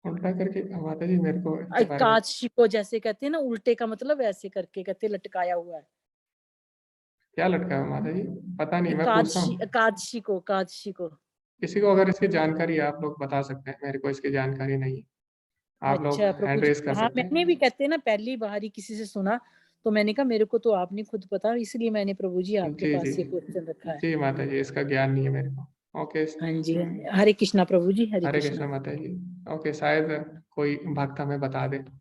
उल्टा करके? माता जी मेरे को इसके बारे में एकादशी को जैसे कहते हैं ना, उल्टे का मतलब ऐसे करके कहते हैं, लटकाया हुआ है। क्या लटका है माता जी? पता नहीं, मैं पूछता एकादशी हूँ एकादशी को किसी को, अगर इसकी जानकारी है आप लोग बता सकते हैं। मेरे को इसकी जानकारी नहीं है। आप लोग अच्छा प्रभु हैंड जी, रेस कर हाँ सकते मैंने हैं। भी कहते हैं ना पहली बार ही किसी से सुना, तो मैंने कहा मेरे को तो आपने खुद पता, इसलिए मैंने प्रभु जी आपके जी जी पास ये क्वेश्चन रखा है। जी माता जी, इसका ज्ञान नहीं है मेरे को। ओके। हाँ जी, हरे कृष्णा प्रभु जी, हरे हरे कृष्णा। कृष्ण माता जी। ओके, शायद कोई भक्त हमें बता दे। हाँ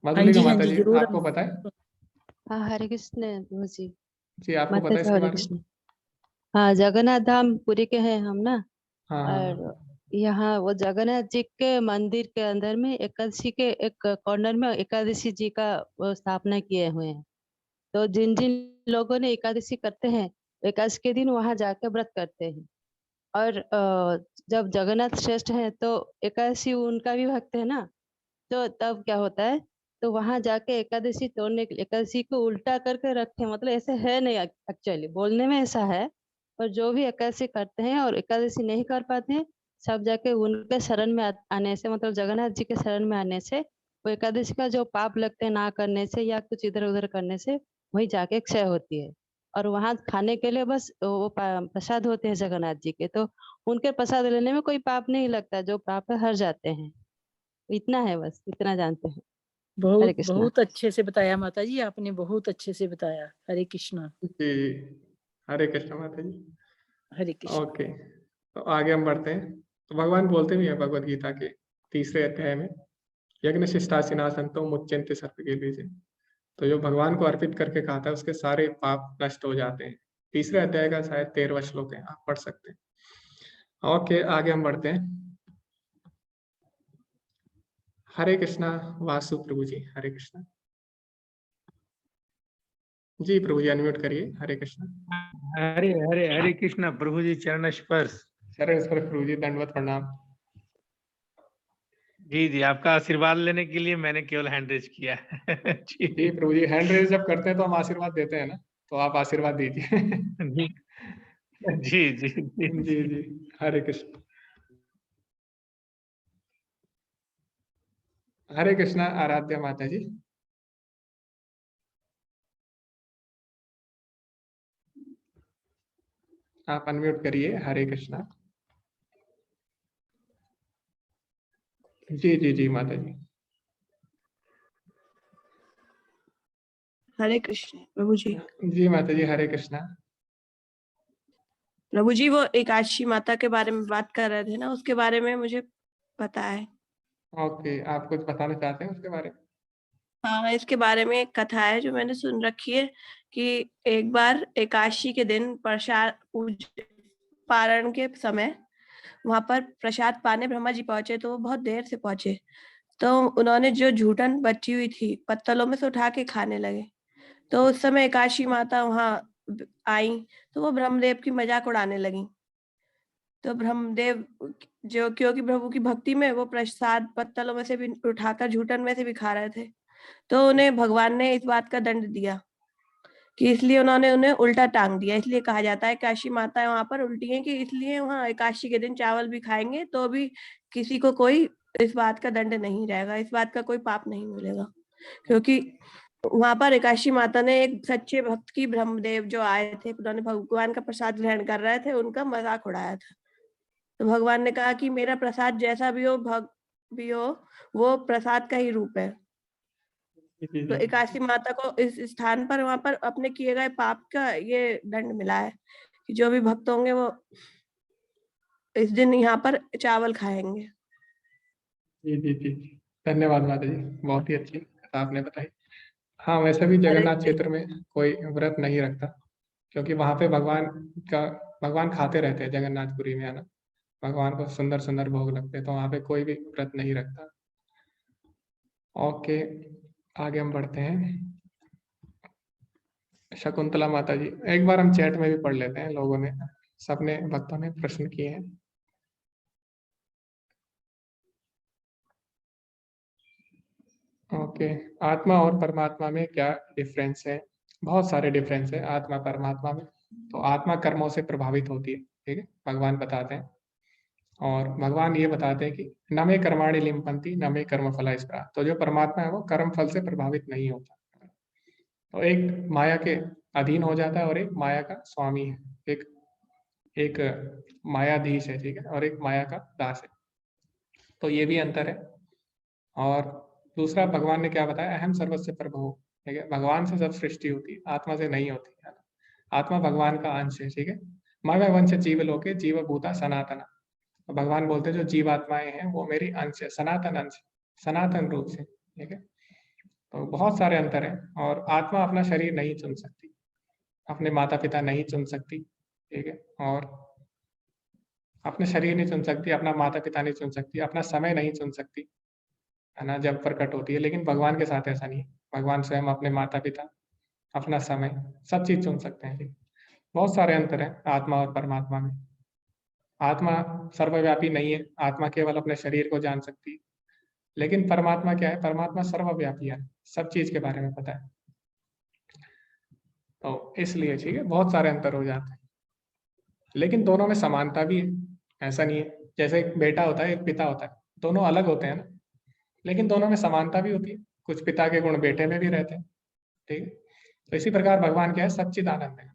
मधुलिका जी, माता जी, जरूर आपको पता है? हाँ हरे कृष्ण प्रभु जी। जी, आपको माता पता है जी इसके हरे बारे में? कृष्ण। हाँ जगन्नाथ धाम पुरी के हैं हम ना। हाँ हाँ और हाँ। यहाँ वो जगन्नाथ जी के मंदिर के अंदर में एकादशी के एक कॉर्नर में एकादशी जी का वो स्थापना किए हुए हैं। तो जिन जिन लोगों ने एकादशी करते हैं, एकादशी के दिन वहां जाकर व्रत करते हैं। और जब जगन्नाथ श्रेष्ठ है तो एकादशी उनका भी भक्त है ना। तो तब क्या होता है, तो वहां जाके एकादशी तोड़ने के लिए एकादशी को उल्टा करके रखे, मतलब ऐसे है नहीं, एक्चुअली बोलने में ऐसा है। पर जो भी एकादशी करते हैं और एकादशी नहीं कर पाते हैं, सब जाके उनके शरण में आने से, मतलब जगन्नाथ जी के शरण में आने से, वो एकादशी का जो पाप लगते हैं ना करने से या कुछ इधर उधर करने से, वही जाके क्षय होती है। और वहां खाने के लिए बस वो प्रसाद होते हैं जगन्नाथ जी के, तो उनके प्रसाद लेने में कोई पाप नहीं लगता, जो पाप है हर जाते हैं। इतना है, बस इतना जानते हैं। हरे बहुत कृष्णा। बहुत अच्छे से बताया माता जी, आपने बहुत अच्छे से बताया। हरे कृष्णा। जी जी। हरे कृष्ण माता जी। हरे कृष्ण। ओके, तो आगे हम बढ़ते हैं। तो भगवान बोलते भी हैं भगवत गीता के 3रे अध्याय में, यज्ञ शिष्टासिना संतो मुच्यन्ते सर्वकिल्बिषे। तो जो भगवान को अर्पित करके खाता है उसके सारे पाप नष्ट हो जाते हैं। 3रे अध्याय का शायद 13वां श्लोक है, आप पढ़ सकते हैं। ओके, आगे हम बढ़ते हैं। हरे कृष्णा वासु प्रभु जी, हरे कृष्णा जी। प्रभु जी अनम्यूट करिए। हरे कृष्णा। हरे हरे हरे कृष्णा प्रभु जी, चरण स्पर्श। शरण स्पर्श प्रभु जी, दंडवत प्रणाम। जी जी, आपका आशीर्वाद लेने के लिए मैंने केवल हैंड रेज किया है। जी जी प्रभु जी, हैंड रेज जब करते हैं तो हम आशीर्वाद देते हैं ना, तो आप आशीर्वाद दीजिए। जी जी जी जी जी जी, हरे कृष्ण। हरे कृष्णा आराध्या माता जी। आप अनम्यूट करिए। हरे कृष्णा। जी जी जी माता जी। हरे कृष्ण प्रभु जी। जी माता जी, हरे कृष्णा। प्रभु जी, वो एकादशी माता के बारे में बात कर रहे थे ना, उसके बारे में मुझे पता है। ओके, आप कुछ बताना चाहते हैं उसके बारे में? हाँ, इसके बारे में एक कथा है जो मैंने सुन रखी है कि एक बार एकादशी के दिन प्रसाद पारण के समय वहां पर प्रसाद पाने ब्रह्मा जी पहुंचे, तो वो बहुत देर से पहुंचे। तो उन्होंने जो झूठन बची हुई थी पत्तलों में से उठा के खाने लगे। तो उस समय एकादशी माता वहां आई, तो वो ब्रह्मदेव की मजाक उड़ाने लगी। तो ब्रह्मदेव जो, क्योंकि प्रभु की भक्ति में वो प्रसाद पत्तलों में से भी उठाकर झूठन में से भी खा रहे थे, तो उन्हें भगवान ने इस बात का दंड दिया कि इसलिए उन्होंने उन्हें उल्टा टांग दिया। इसलिए कहा जाता है काशी माता वहां पर उल्टी है, कि इसलिए वहां एकादशी के दिन चावल भी खाएंगे तो भी किसी को कोई इस बात का दंड नहीं रहेगा, इस बात का कोई पाप नहीं मिलेगा। क्योंकि वहां पर एकादशी माता ने एक सच्चे भक्त की, ब्रह्मदेव जो आए थे, उन्होंने भगवान का प्रसाद ग्रहण कर रहे थे, उनका मजाक उड़ाया था। तो भगवान ने कहा कि मेरा प्रसाद जैसा भी हो, वो प्रसाद का ही रूप है। जी तो जी एकादशी माता को इस स्थान पर, वहां पर अपने किए गए पाप का ये दंड मिला है कि जो भी भक्त होंगे वो इस दिन यहाँ पर चावल खाएंगे। जी जी जी, धन्यवाद माता जी, बहुत ही अच्छी कथा आपने बताई। हाँ, वैसे भी अरे जगन्नाथ क्षेत्र में कोई व्रत नहीं रखता, क्योंकि वहां पे भगवान खाते रहते हैं जगन्नाथपुरी में, है ना। भगवान को सुंदर सुंदर भोग लगते हैं, तो वहां पे कोई भी व्रत नहीं रखता। ओके, आगे हम बढ़ते हैं। शकुंतला माता जी, एक बार हम चैट में भी पढ़ लेते हैं, लोगों ने, सबने, भक्तों ने प्रश्न किए हैं। ओके, आत्मा और परमात्मा में क्या डिफरेंस है? बहुत सारे डिफरेंस है आत्मा परमात्मा में। तो आत्मा कर्मों से प्रभावित होती है, ठीक है, भगवान बताते हैं। और भगवान ये बताते हैं कि न मे कर्माणि लिम्पन्ति न मे कर्म फला स्पृहा। तो जो परमात्मा है वो कर्म फल से प्रभावित नहीं होता, तो एक माया के अधीन हो जाता है और एक माया का स्वामी है, एक एक मायाधीश है, ठीक है, और एक माया का दास है। तो ये भी अंतर है। और दूसरा, भगवान ने क्या बताया, अहम सर्वस्य प्रभु, ठीक है, भगवान से सब सृष्टि होती है, आत्मा से नहीं होती है। आत्मा भगवान का अंश है, ठीक है। मम वंश जीव लोके जीव भूता सनातना। तो भगवान बोलते हैं जो जीवात्माएं हैं वो मेरी अंश है, सनातन अंश, सनातन रूप से, ठीक है। तो बहुत सारे अंतर हैं। और आत्मा अपना शरीर नहीं चुन सकती, अपने माता पिता नहीं चुन सकती, ठीक है, और अपने शरीर नहीं चुन सकती, अपना माता पिता नहीं चुन सकती, अपना समय नहीं चुन सकती, है ना, जब प्रकट होती है। लेकिन भगवान के साथ ऐसा नहीं है, भगवान स्वयं अपने माता पिता, अपना समय, सब चीज चुन सकते हैं, ठीक। बहुत सारे अंतर हैं आत्मा और परमात्मा में। आत्मा सर्वव्यापी नहीं है, आत्मा केवल अपने शरीर को जान सकती है। लेकिन परमात्मा क्या है, परमात्मा सर्वव्यापी है, सब चीज के बारे में पता है। तो इसलिए, ठीक है, बहुत सारे अंतर हो जाते हैं। लेकिन दोनों में समानता भी है, ऐसा नहीं है। जैसे एक बेटा होता है, एक पिता होता है, दोनों अलग होते हैं ना, लेकिन दोनों में समानता भी होती है। कुछ पिता के गुण बेटे में भी रहते हैं, ठीक है। तो इसी प्रकार भगवान क्या है, सच्चिदानंद है,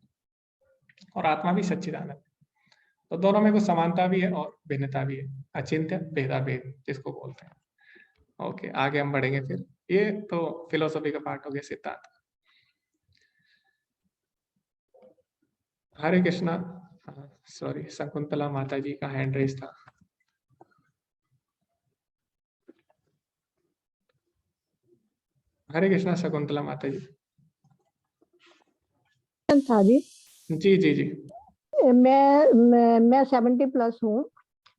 और आत्मा भी सच्चिदानंद है। तो दोनों में कुछ समानता भी है और भिन्नता भी है, अचिंत्य भेदा भेद जिसको बोलते हैं। ओके, आगे हम बढ़ेंगे फिर। ये तो फिलोसफी का पार्ट हो गया, सिद्धांत। हरे कृष्णा हाँ, सॉरी, शकुंतला माता जी का हैंड रेस था। हरे कृष्णा शकुंतला माता जी। था जी। जी जी जी मैं 70+ हूँ जी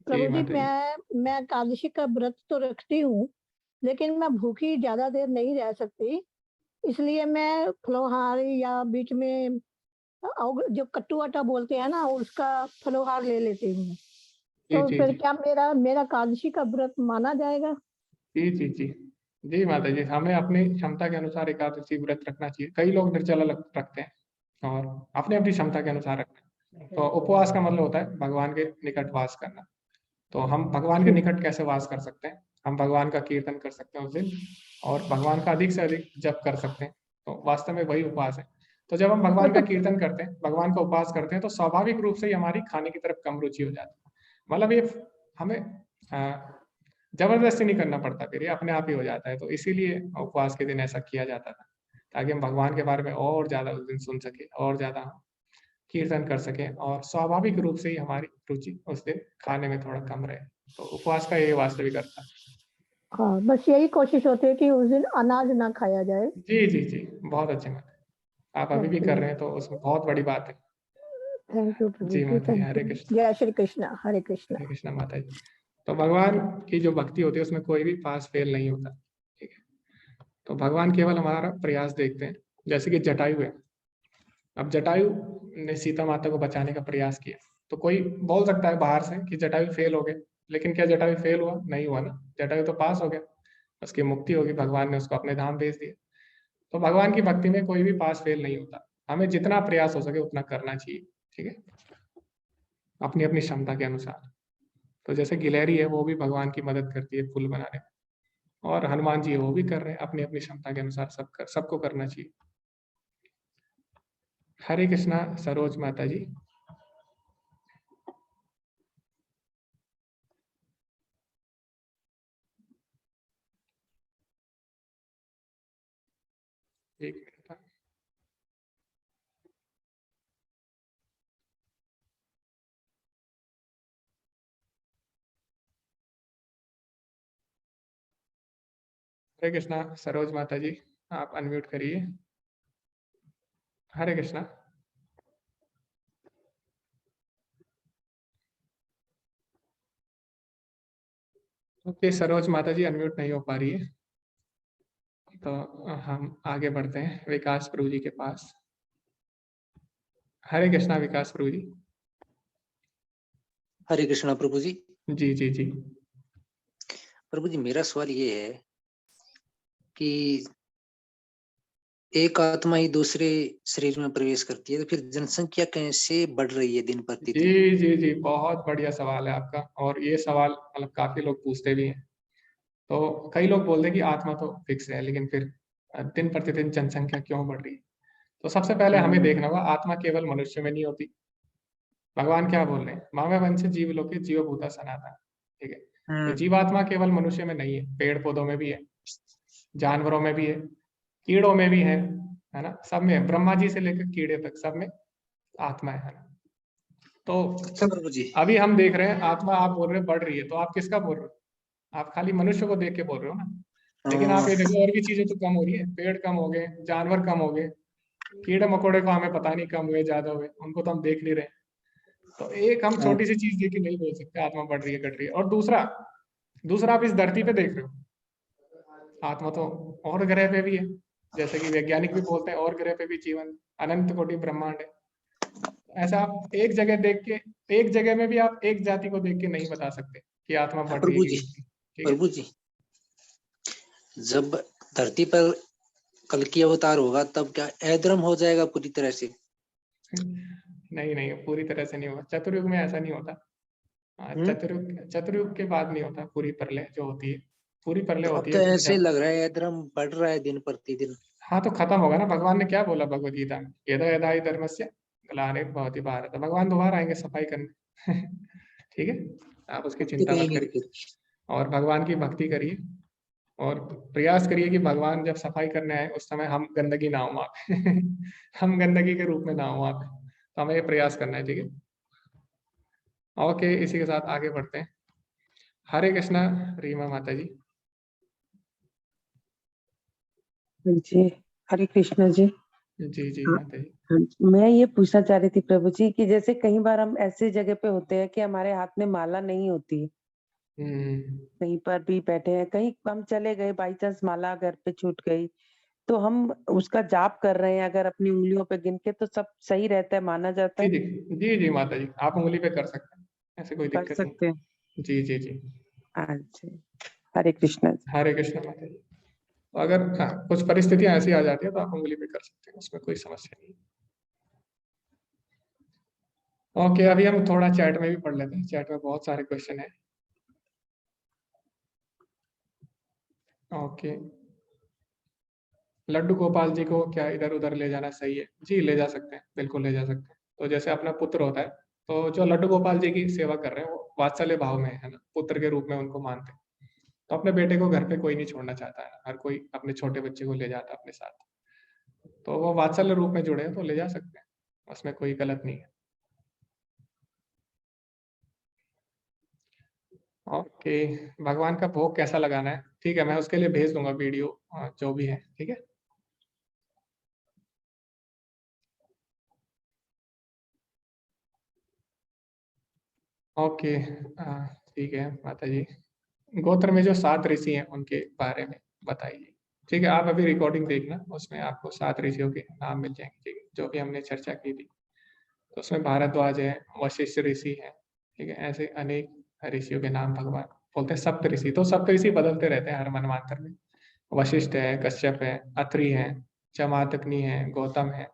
प्रभु जी। माता जी। मैं एकादशी का व्रत तो रखती हूँ, लेकिन मैं भूखी ज्यादा देर नहीं रह सकती, इसलिए मैं फलोहार या बीच में जो कट्टू आटा बोलते हैं ना, उसका फलोहार ले लेती हूँ। जी तो जी फिर जी क्या मेरा एकादशी का व्रत माना जाएगा? जी जी जी जी माता जी, हमें अपनी क्षमता के अनुसार एकादशी व्रत रखना चाहिए। कई लोग निर्जला रखते हैं और अपने अपनी क्षमता के अनुसार रखते हैं। तो उपवास का मतलब होता है भगवान के निकट वास करना। तो हम भगवान के निकट कैसे वास कर सकते हैं? हम भगवान का कीर्तन कर सकते हैं उस दिन, और भगवान का अधिक से अधिक जप कर सकते हैं। तो वास्तव में वही उपवास है। तो जब हम भगवान का कीर्तन करते हैं, भगवान का उपवास करते हैं, तो स्वाभाविक रूप से ही हमारी खाने की तरफ कम रुचि हो जाती है। मतलब ये हमें जबरदस्ती नहीं करना पड़ता, फिर ये अपने आप ही हो जाता है। तो इसीलिए उपवास के दिन ऐसा किया जाता था, ताकि हम भगवान के बारे में और ज्यादा उस दिन सुन सके, और ज्यादा कीर्तन कर सकें, और स्वाभाविक रूप से ही हमारी रुचि उस दिन खाने में थोड़ा कम रहे। तो उपवास का यही वास्तविक अर्थ है। हाँ, बस यही कोशिश होती है कि उस दिन अनाज ना खाया जाए। जी जी जी, बहुत अच्छी बात है। आप अभी भी कर रहे हैं तो उसमें बहुत बड़ी बात है। थैंक यू प्रभु जी जी, माता जी, थैंक हरे यू। कृष्ण। जय श्री कृष्णा, हरे कृष्णा। हरे कृष्णा माता जी। तो भगवान की जो भक्ति होती है उसमें कोई भी पास फेल नहीं होता। ठीक है। तो भगवान केवल हमारा प्रयास देखते हैं। जैसे कि जटायु है, अब जटायु ने सीता माता को बचाने का प्रयास किया। तो कोई बोल सकता है बाहर से कि जटायु फेल हो गए, लेकिन क्या जटायु फेल हुआ? नहीं हुआ ना। जटायु तो पास हो गया, उसकी मुक्ति होगी, भगवान ने उसको अपने धाम भेज दिया। तो भगवान की भक्ति में कोई भी पास फेल नहीं होता। हमें जितना प्रयास हो सके उतना करना चाहिए। ठीक है, अपनी अपनी क्षमता के अनुसार। तो जैसे गिलहरी है, वो भी भगवान की मदद करती है फूल बनाने में, और हनुमान जी है, वो भी कर रहे हैं अपनी अपनी क्षमता के अनुसार। सबको करना चाहिए। हरे कृष्णा सरोज माता जी। एक मिनट। हरे कृष्णा सरोज माता जी, आप अनम्यूट करिए। हरे कृष्णा। ओके, सरोज माता जी अनम्यूट नहीं हो पा रही है, तो हम आगे बढ़ते हैं विकास प्रभु जी के पास। हरे कृष्णा विकास प्रभु जी। हरे कृष्णा प्रभु जी। जी जी जी प्रभु जी, मेरा सवाल ये है कि एक आत्मा ही दूसरे शरीर में प्रवेश करती है, तो फिर जनसंख्या कैसे बढ़ रही है दिन प्रतिदिन? जी जी जी, बहुत बढ़िया सवाल है आपका। और ये सवाल मतलब काफी लोग पूछते भी हैं। तो कई लोग बोलते हैं कि आत्मा तो फिक्स है, लेकिन फिर दिन प्रतिदिन जनसंख्या क्यों बढ़ रही है? तो सबसे पहले हमें देखना होगा, आत्मा केवल मनुष्य में नहीं होती। भगवान क्या बोल रहे हैं? मामे वंश जीव लोके जीव भूता सनातन। ठीक है, तो जीवात्मा केवल मनुष्य में नहीं है, पेड़ पौधों में भी है, जानवरों में भी है, कीड़ों में भी है ना, सब में। ब्रह्मा जी से लेकर कीड़े तक सब में आत्मा है ना। तो अच्छा प्रभु जी। अभी हम देख रहे हैं आत्मा, आप बोल रहे हैं बढ़ रही है, तो आप किसका बोल रहे हो? आप खाली मनुष्य को देख के बोल रहे हो ना। लेकिन आप ये देखो, और भी चीजें तो कम हो रही है। पेड़ कम हो गए, जानवर कम हो गए, कीड़े मकोड़े को हमें पता नहीं कम हुए ज्यादा हुए, उनको तो हम देख नहीं रहे। तो एक हम छोटी सी चीज देख के नहीं बोल सकते आत्मा बढ़ रही है घट रही है। और दूसरा दूसरा आप इस धरती पे देख रहे हो, आत्मा तो और ग्रह पे भी है। जैसे कि वैज्ञानिक भी बोलते हैं और ग्रह पे भी जीवन, अनंत कोटि ब्रह्मांड है। ऐसा आप एक जगह देख के, एक जगह में भी आप एक जाति को देख के नहीं बता सकते कि आत्मा बढ़ रही है प्रभु कि जी, घट रही है। ठीक है, प्रभु जी, जब धरती पर कल की अवतार होगा तब क्या अधर्म हो जाएगा पूरी तरह से? नहीं नहीं, पूरी तरह से नहीं होगा। चतुर्युग में ऐसा नहीं होता। चतुर्युग के बाद नहीं होता पूरी प्रलय जो होती है। पूरी प्रलय तो अब होती तो है ऐसे जब, लग रहा है अधर्म बढ़ रहा है दिन प्रतिदिन। हाँ तो खत्म होगा ना। भगवान ने क्या बोला भगवद गीता में? यदा यदा हि धर्मस्य ग्लानिर्भवति भारत। भगवान दोबारा आएंगे सफाई करने। ठीक है, आप उसकी अब तो चिंता मत कहीं नहीं करिए, दिखे। और भगवान की भक्ति करिए, और प्रयास करिए कि भगवान जब सफाई करने आए उस समय हम गंदगी ना हो वहां पे। हम गंदगी के रूप में ना हो वहां पे। तो हमें ये प्रयास करना है। ठीक है, ओके, इसी के साथ आगे बढ़ते हैं। हरे कृष्णा रीमा माता जी। जी, हरे कृष्ण जी। जी जी हाँ, माता जी। हाँ, मैं ये पूछना चाह रही थी प्रभु जी कि जैसे कई बार हम ऐसी जगह पे होते हैं कि हमारे हाथ में माला नहीं होती, कहीं पर भी बैठे हैं, कहीं हम चले गए, बाई चांस माला घर पे छूट गई, तो हम उसका जाप कर रहे हैं अगर अपनी उंगलियों पे गिन के, तो सब सही रहता है, माना जाता जी है? जी जी जी माता जी, आप उंगली पे कर सकते हैं, ऐसे कोई कर दिक्कत नहीं। सकते हैं। जी जी जी। अच्छा, हरे कृष्ण जी। हरे कृष्ण माता जी। तो अगर कुछ परिस्थितियां ऐसी आ जाती है तो आप उंगली पे कर सकते हैं, उसमें कोई समस्या नहीं। ओके, अभी हम थोड़ा चैट में भी पढ़ लेते हैं, चैट में बहुत सारे क्वेश्चन है। ओके, लड्डू गोपाल जी को क्या इधर उधर ले जाना सही है? जी ले जा सकते हैं, बिल्कुल ले जा सकते हैं। तो जैसे अपना पुत्र होता है, तो जो लड्डू गोपाल जी की सेवा कर रहे हैं वो वात्सल्य भाव में है ना, पुत्र के रूप में उनको मानते हैं। तो अपने बेटे को घर पे कोई नहीं छोड़ना चाहता है, हर कोई अपने छोटे बच्चे को ले जाता है अपने साथ। तो वो वात्सल्य रूप में जुड़े हैं तो ले जा सकते हैं, उसमें कोई गलत नहीं है। ओके, भगवान का भोग कैसा लगाना है? ठीक है, मैं उसके लिए भेज दूंगा वीडियो, जो भी है, ठीक है। ओके, ठीक है माता जी। गोत्र में जो 7 ऋषि हैं उनके बारे में बताइए। ठीक है, आप अभी रिकॉर्डिंग देखना, उसमें आपको 7 ऋषियों के नाम मिल जाएंगे, ठीक है, जो भी हमने चर्चा की थी। तो उसमें भारद्वाज है, वशिष्ठ ऋषि है, ठीक है, ऐसे अनेक ऋषियों के नाम भगवान बोलते हैं। सप्त ऋषि, तो सप्त ऋषि बदलते रहते हैं हर मनवांतर में। वशिष्ठ है, कश्यप है, अत्रि है, जमादग्नि है, गौतम है,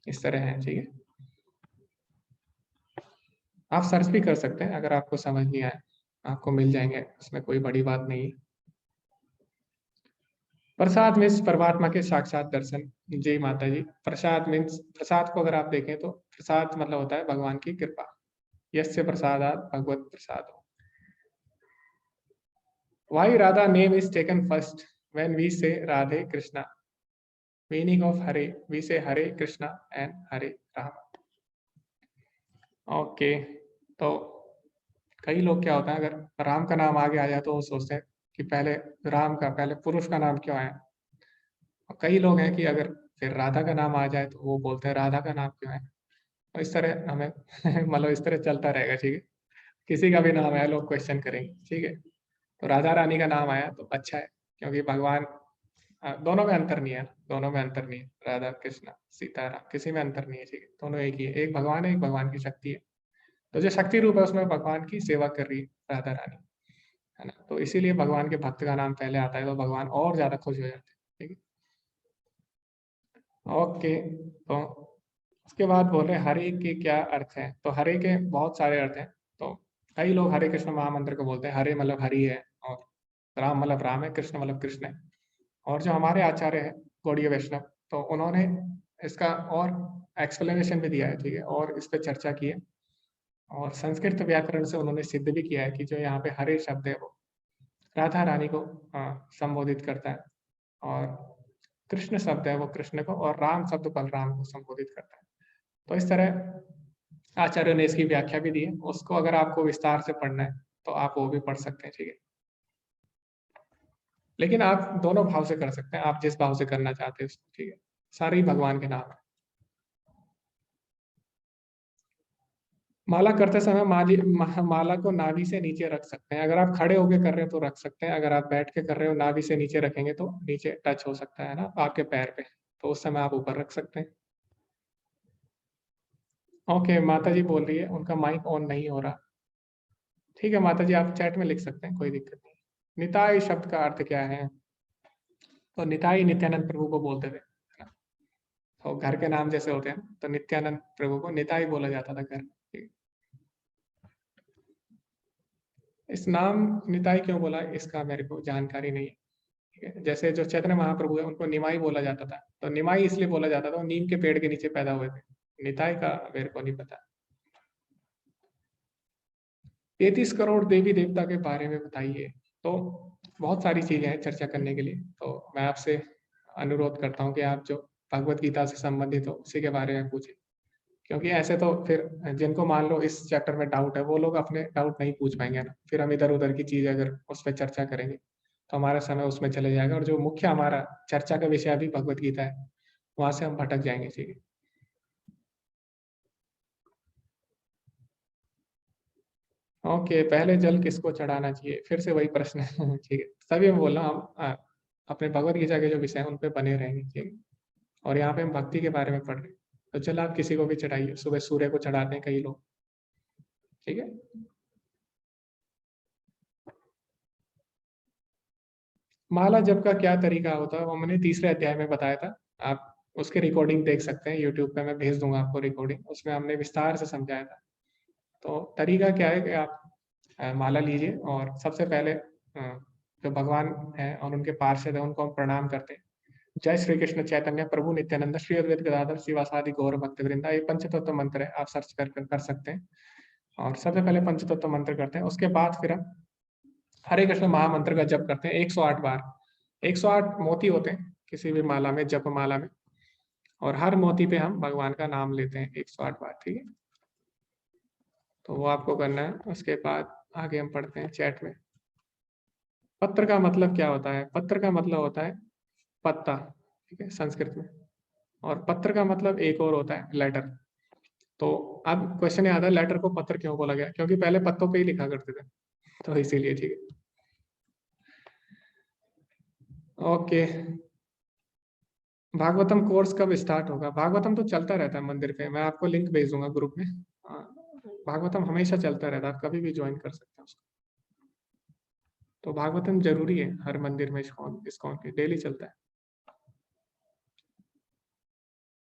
इस तरह है, ठीक है। आप सर्च भी कर सकते हैं, अगर आपको समझ नहीं आए आपको मिल जाएंगे, उसमें कोई बड़ी बात नहीं है। प्रसाद मीन्स परमात्मा के साक्षात दर्शन। जी माता जी, प्रसाद मीन्स, प्रसाद को अगर आप देखें तो प्रसाद मतलब होता है भगवान की कृपा। यस्य प्रसादात भगवत प्रसाद। Why Radha name is taken first when we say Radhe Krishna? Meaning of Hare, we say Hare Krishna and Hare Rama. Okay, तो कई लोग क्या होता है, अगर राम का नाम आगे आ जाए तो वो सोचते हैं कि पहले राम का, पहले पुरुष का नाम क्यों आया। और कई लोग हैं कि अगर फिर राधा का नाम आ जाए तो वो बोलते हैं राधा का नाम क्यों है। और इस तरह हमें मतलब इस तरह चलता रहेगा, ठीक है। किसी का भी नाम आया लोग क्वेश्चन करेंगे, ठीक है। तो राधा रानी का नाम आया तो अच्छा है, क्योंकि भगवान, दोनों में अंतर नहीं है, दोनों में अंतर नहीं है। राधा कृष्ण सीताराम किसी में अंतर नहीं है, ठीक है, दोनों एक ही है। एक भगवान है, एक भगवान की शक्ति है। तो जो शक्ति रूप है उसमें भगवान की सेवा कर रही है राधा रानी, है ना। तो इसीलिए भगवान के भक्त का नाम पहले आता है तो भगवान और ज्यादा खुश हो जाते हैं, ठीक है। ओके, तो उसके बाद बोले हरे के क्या अर्थ है। तो हरे के बहुत सारे अर्थ हैं। तो कई लोग हरे कृष्ण महामंत्र को बोलते हैं। हरे मतलब हरि है, और राम मतलब राम है, कृष्ण मतलब कृष्ण है। और जो हमारे आचार्य हैं गौड़ीय वैष्णव, तो उन्होंने इसका और एक्सप्लेनेशन भी दिया है, ठीक है, और इस पर चर्चा की है। और संस्कृत व्याकरण से उन्होंने सिद्ध भी किया है कि जो यहाँ पे हरे शब्द है वो राधा रानी को संबोधित करता है, और कृष्ण शब्द है वो कृष्ण को, और राम शब्द बलराम को संबोधित करता है। तो इस तरह आचार्य ने इसकी व्याख्या भी दी है। उसको अगर आपको विस्तार से पढ़ना है तो आप वो भी पढ़ सकते हैं, ठीक है। लेकिन आप दोनों भाव से कर सकते हैं, आप जिस भाव से करना चाहते हैं उसको, ठीक है। सारे ही भगवान के नाम है। माला करते समय माला को नाभि से नीचे रख सकते हैं। अगर आप खड़े होकर कर रहे हो तो रख सकते हैं, अगर आप बैठ के कर रहे हो नाभि से नीचे रखेंगे तो नीचे टच हो सकता है ना आपके पैर पे, तो उस समय आप ऊपर रख सकते हैं। ओके, माता जी बोल रही है उनका माइक ऑन नहीं हो रहा। ठीक है माता जी, आप चैट में लिख सकते हैं, कोई दिक्कत नहीं। निताई शब्द का अर्थ क्या है? तो निताई नित्यानंद प्रभु को बोलते थे, है ना। तो घर के नाम जैसे होते हैं, तो नित्यानंद प्रभु को निताई बोला जाता था घर। इस नाम निताई क्यों बोला इसका मेरे को जानकारी नहीं है, ठीक है। जैसे जो चैतन्य महाप्रभु है उनको निमाई बोला जाता था, तो निमाई इसलिए बोला जाता था वो नीम के पेड़ के नीचे पैदा हुए थे। निताई का मेरे को नहीं पता। 33 करोड़ देवी देवता के बारे में बताइए। तो बहुत सारी चीजें हैं चर्चा करने के लिए, तो मैं आपसे अनुरोध करता हूँ कि आप जो भगवत गीता से संबंधित हो उसी के बारे में पूछें क्योंकि ऐसे तो फिर जिनको मान लो इस चैप्टर में डाउट है, वो लोग अपने डाउट नहीं पूछ पाएंगे ना, फिर हम इधर उधर की चीज अगर उस पर चर्चा करेंगे तो हमारा समय उसमें चले जाएगा, और जो मुख्य हमारा चर्चा का विषय अभी भगवत गीता है वहां से हम भटक जाएंगे। ठीक है, ओके, पहले जल किसको चढ़ाना चाहिए, फिर से वही प्रश्न है। ठीक है, तभी मैं बोल रहा हूँ हम अपने भगवत गीता के जो विषय हैं उन पे बने रहेंगे। ठीक है, और यहाँ पे हम भक्ति के बारे में पढ़ रहे हैं, तो चलो आप किसी को भी चढ़ाइए, सुबह सूर्य को चढ़ाते हैं कई लोग। ठीक है, माला जप का क्या तरीका होता है वो मैंने तीसरे अध्याय में बताया था, आप उसके रिकॉर्डिंग देख सकते हैं यूट्यूब पे, मैं भेज दूंगा आपको रिकॉर्डिंग, उसमें हमने विस्तार से समझाया था। तो तरीका क्या है कि आप माला लीजिए और सबसे पहले जो भगवान है और उनके पार्षद है उनको हम प्रणाम करते हैं। जय श्री कृष्ण चैतन्य प्रभु नित्यानंद श्री अद्वैत गदाधर श्रीवासादि गौर भक्त वृंदा, ये पंचतत्व मंत्र है, आप सर्च कर सकते हैं। और सबसे पहले पंचतत्व मंत्र करते हैं, उसके बाद फिर हम हरे कृष्ण महामंत्र का जप करते हैं 108 बार। 108 मोती होते हैं किसी भी माला में, जप माला में, और हर मोती पे हम भगवान का नाम लेते हैं 108 बार। ठीक है, तो वो आपको करना है। उसके बाद आगे हम पढ़ते हैं चैट में। पत्र का मतलब क्या होता है? पत्र का मतलब होता है पत्ता, ठीक है, संस्कृत में, और पत्र का मतलब एक और होता है लेटर। तो अब क्वेश्चन याद है लेटर को पत्र क्यों बोला गया? क्योंकि पहले पत्तों पे ही लिखा करते थे, तो इसीलिए। ठीक है, ओके, भागवतम कोर्स कब स्टार्ट होगा? भागवतम तो चलता रहता है मंदिर पे, मैं आपको लिंक भेज दूंगा ग्रुप में। भागवतम हमेशा चलता रहता है, आप कभी भी ज्वाइन कर सकते हैं उसको। तो भागवतम जरूरी है हर मंदिर में, इस्कॉन के डेली चलता है।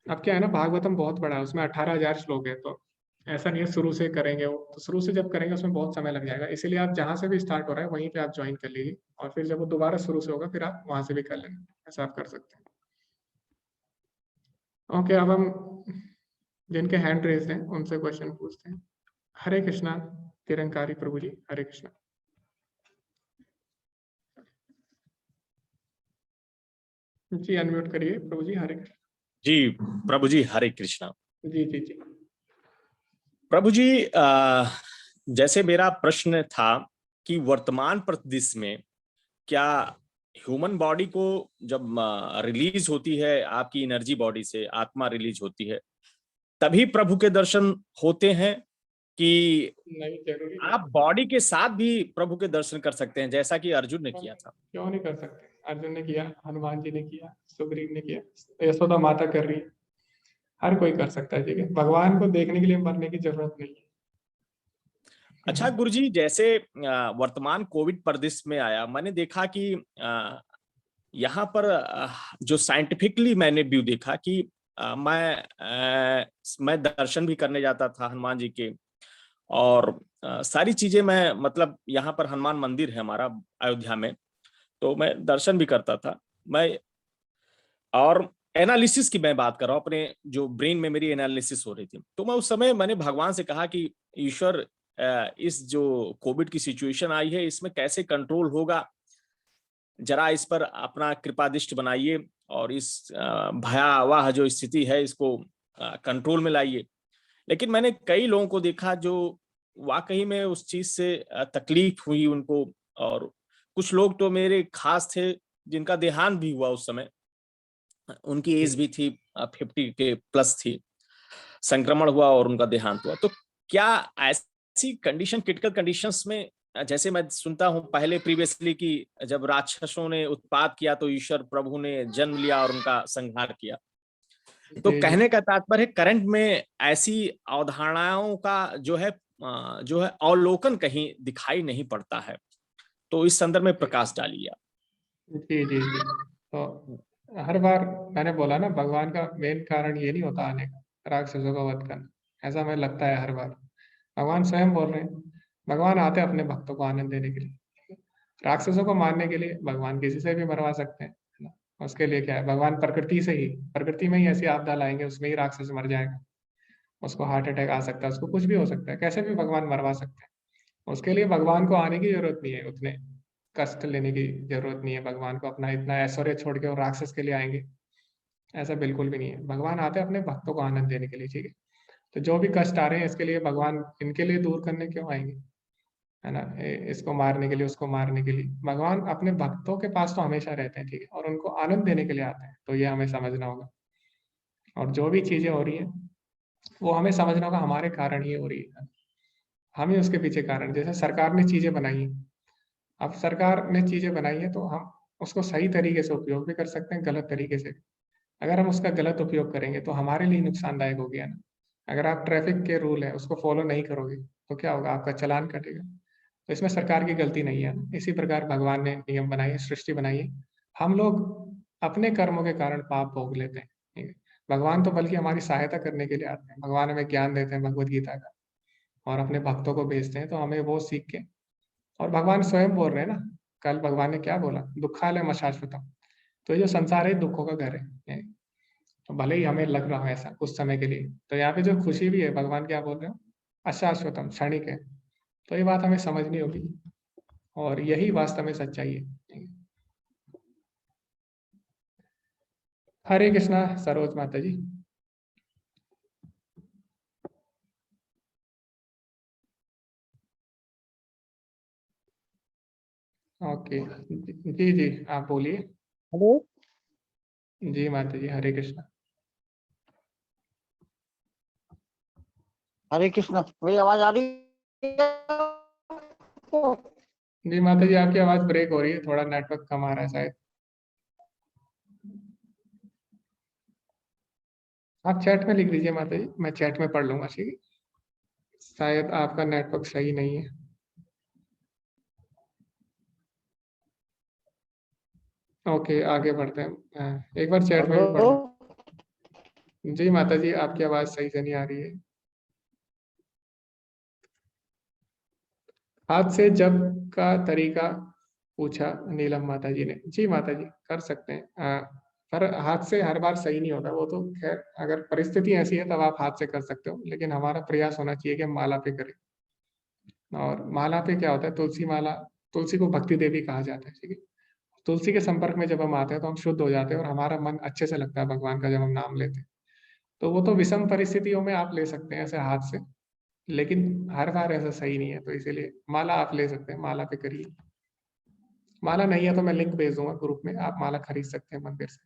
अब क्या है ना, भागवतम बहुत बड़ा है, उसमें 18,000 श्लोक है, तो ऐसा नहीं है शुरू से करेंगे वो, तो शुरू से जब करेंगे उसमें बहुत समय लग जाएगा, इसीलिए आप जहां से भी स्टार्ट हो रहा है वहीं पे आप ज्वाइन कर लीजिए, और फिर जब वो दोबारा शुरू से होगा फिर आप वहां से भी कर लेंगे, ऐसा आप कर सकते हैं। ओके, अब हम जिनके हैंड रेज हैं उनसे क्वेश्चन पूछते हैं। हरे कृष्णा निरंकारी प्रभु जी, हरे कृष्णा। जी अनम्यूट करिए प्रभु जी, हरे कृष्णा। जी प्रभु जी, हरे कृष्णा। जी जी जी प्रभु जी, जैसे मेरा प्रश्न था कि वर्तमान परिदृश्य में क्या ह्यूमन बॉडी को जब रिलीज होती है, आपकी एनर्जी बॉडी से आत्मा रिलीज होती है, तभी प्रभु के दर्शन होते हैं कि नहीं? जरूरी आप बॉडी के साथ भी प्रभु के दर्शन कर सकते हैं, जैसा कि अर्जुन ने किया था? क्यों नहीं कर सकते? अर्जुन ने किया, हनुमान जी ने किया, सुग्रीव ने किया, यशोदा माता कर रही है, हर कोई कर सकता है। ठीक है, भगवान को देखने के लिए मरने की जरूरत नहीं है। अच्छा गुरुजी, जैसे वर्तमान कोविड परिदृश्य में आया, मैंने देखा कि यहाँ पर जो साइंटिफिकली मैंने व्यू देखा कि मैं दर्शन भी करने जाता था हनुमान जी के, और सारी चीजें मैं, मतलब यहाँ पर हनुमान मंदिर है हमारा अयोध्या में, तो मैं दर्शन भी करता था मैं। और एनालिसिस की मैं बात कर रहा हूँ, अपने जो ब्रेन में मेरी एनालिसिस हो रही थी, तो मैं उस समय मैंने भगवान से कहा कि ईश्वर, इस जो कोविड की सिचुएशन आई है इसमें कैसे कंट्रोल होगा, जरा इस पर अपना कृपा दृष्टि बनाइए और इस भयावह जो स्थिति है इसको कंट्रोल में लाइए। लेकिन मैंने कई लोगों को देखा जो वाकई में उस चीज से तकलीफ हुई उनको, और कुछ लोग तो मेरे खास थे जिनका देहांत भी हुआ उस समय, उनकी एज भी थी 50 के प्लस थी, संक्रमण हुआ और उनका देहांत हुआ। तो क्या ऐसी कंडीशन, क्रिटिकल कंडीशंस में, जैसे मैं सुनता हूं पहले प्रीवियसली कि जब राक्षसों ने उत्पात किया तो ईश्वर प्रभु ने जन्म लिया और उनका संहार किया, तो कहने का तात्पर्य करंट में ऐसी अवधारणाओं का जो है अवलोकन कहीं दिखाई नहीं पड़ता है, तो इस संदर्भ में प्रकाश डालिए आप। जी जी जी तो हर बार मैंने बोला ना, भगवान का मेन कारण ये नहीं होता आने का, राक्षसों का वध करना, ऐसा हमें लगता है हर बार। भगवान स्वयं बोल रहे हैं, भगवान आते हैं अपने भक्तों को आनंद देने के लिए। राक्षसों को मारने के लिए भगवान किसी से भी मरवा सकते हैं, है ना? उसके लिए क्या है, भगवान प्रकृति में ही ऐसी आपदा लाएंगे, उसमें ही राक्षस मर जाएगा, उसको हार्ट अटैक आ सकता है, उसको कुछ भी हो सकता है, कैसे भी भगवान मरवा सकते हैं। उसके लिए भगवान को आने की जरूरत नहीं है, उतने कष्ट लेने की जरूरत नहीं है भगवान को, अपना इतना ऐश्वर्य छोड़ के और राक्षस के लिए आएंगे, ऐसा बिल्कुल भी नहीं है। भगवान आते हैं अपने भक्तों को आनंद देने के लिए। ठीक है, तो जो भी कष्ट आ रहे हैं इसके लिए भगवान इनके लिए दूर करने क्यों आएंगे, है ना, इसको मारने के लिए, उसको मारने के लिए। भगवान अपने भक्तों के पास तो हमेशा रहते हैं, ठीक है, और उनको आनंद देने के लिए आते हैं, तो ये हमें समझना होगा। और जो भी चीजें हो रही है वो हमें समझना होगा हमारे कारण ही हो रही है, हम ही उसके पीछे कारण। जैसे सरकार ने चीजें बनाई है, अब सरकार ने चीजें बनाई है तो हम उसको सही तरीके से उपयोग भी कर सकते हैं, गलत तरीके से। अगर हम उसका गलत उपयोग करेंगे तो हमारे लिए नुकसानदायक हो गया ना। अगर आप ट्रैफिक के रूल है उसको फॉलो नहीं करोगे तो क्या होगा, आपका चालान कटेगा। तो इसमें सरकार की गलती नहीं है। इसी प्रकार भगवान ने नियम बनाए है, सृष्टि बनाई है, हम लोग अपने कर्मों के कारण पाप भोग लेते हैं, ठीक है। भगवान तो बल्कि हमारी सहायता करने के लिए आते हैं, भगवान हमें ज्ञान देते हैं भगवत गीता का और अपने भक्तों को भेजते हैं, तो हमें वो सीख के। और भगवान स्वयं बोल रहे हैं ना, कल भगवान ने क्या बोला, दुखालय शाश्वतम। तो ये जो संसार है दुखों का घर है, तो भले ही हमें लग रहा है ऐसा कुछ समय के लिए, तो यहाँ पे जो खुशी भी है भगवान क्या बोल रहे हो, अशाश्वतम, क्षणिक है। तो ये बात हमें समझनी होगी और यही वास्तव में सच्चाई है। हरे कृष्णा सरोज माता जी। ओके जी जी आप बोलिए। हेलो, जी माता जी, हरे कृष्णा। हरे कृष्णा। मेरी आवाज आ रही है? जी माता जी आपकी आवाज ब्रेक हो रही है, थोड़ा नेटवर्क कम आ रहा है शायद। आप चैट में लिख दीजिए माता जी, मैं चैट में पढ़ लूंगा, ठीक है। शायद आपका नेटवर्क सही नहीं है। ओके आगे बढ़ते हैं, एक बार चैट में भी पढ़ हेलो, लें। जी माता जी आपकी आवाज सही से नहीं आ रही है। हाथ से जप का तरीका पूछा नीलम माता जी ने। जी माता जी कर सकते हैं, पर हाथ से हर बार सही नहीं होता वो तो। खैर अगर परिस्थिति ऐसी है तब आप हाथ से कर सकते हो, लेकिन हमारा प्रयास होना चाहिए कि हम माला पे करें। और माला पे क्या होता है, तुलसी माला, तुलसी को भक्ति देवी कहा जाता है, ठीक है। तुलसी के संपर्क में जब हम आते हैं तो हम शुद्ध हो जाते हैं और हमारा मन अच्छे से लगता है भगवान का जब हम नाम लेते हैं। तो वो तो विषम परिस्थितियों में आप ले सकते हैं ऐसे हाथ से, लेकिन हर बार ऐसा सही नहीं है, तो इसीलिए माला आप ले सकते हैं, माला पे करिए। माला नहीं है तो मैं लिंक भेज दूंगा ग्रुप में, आप माला खरीद सकते हैं मंदिर से।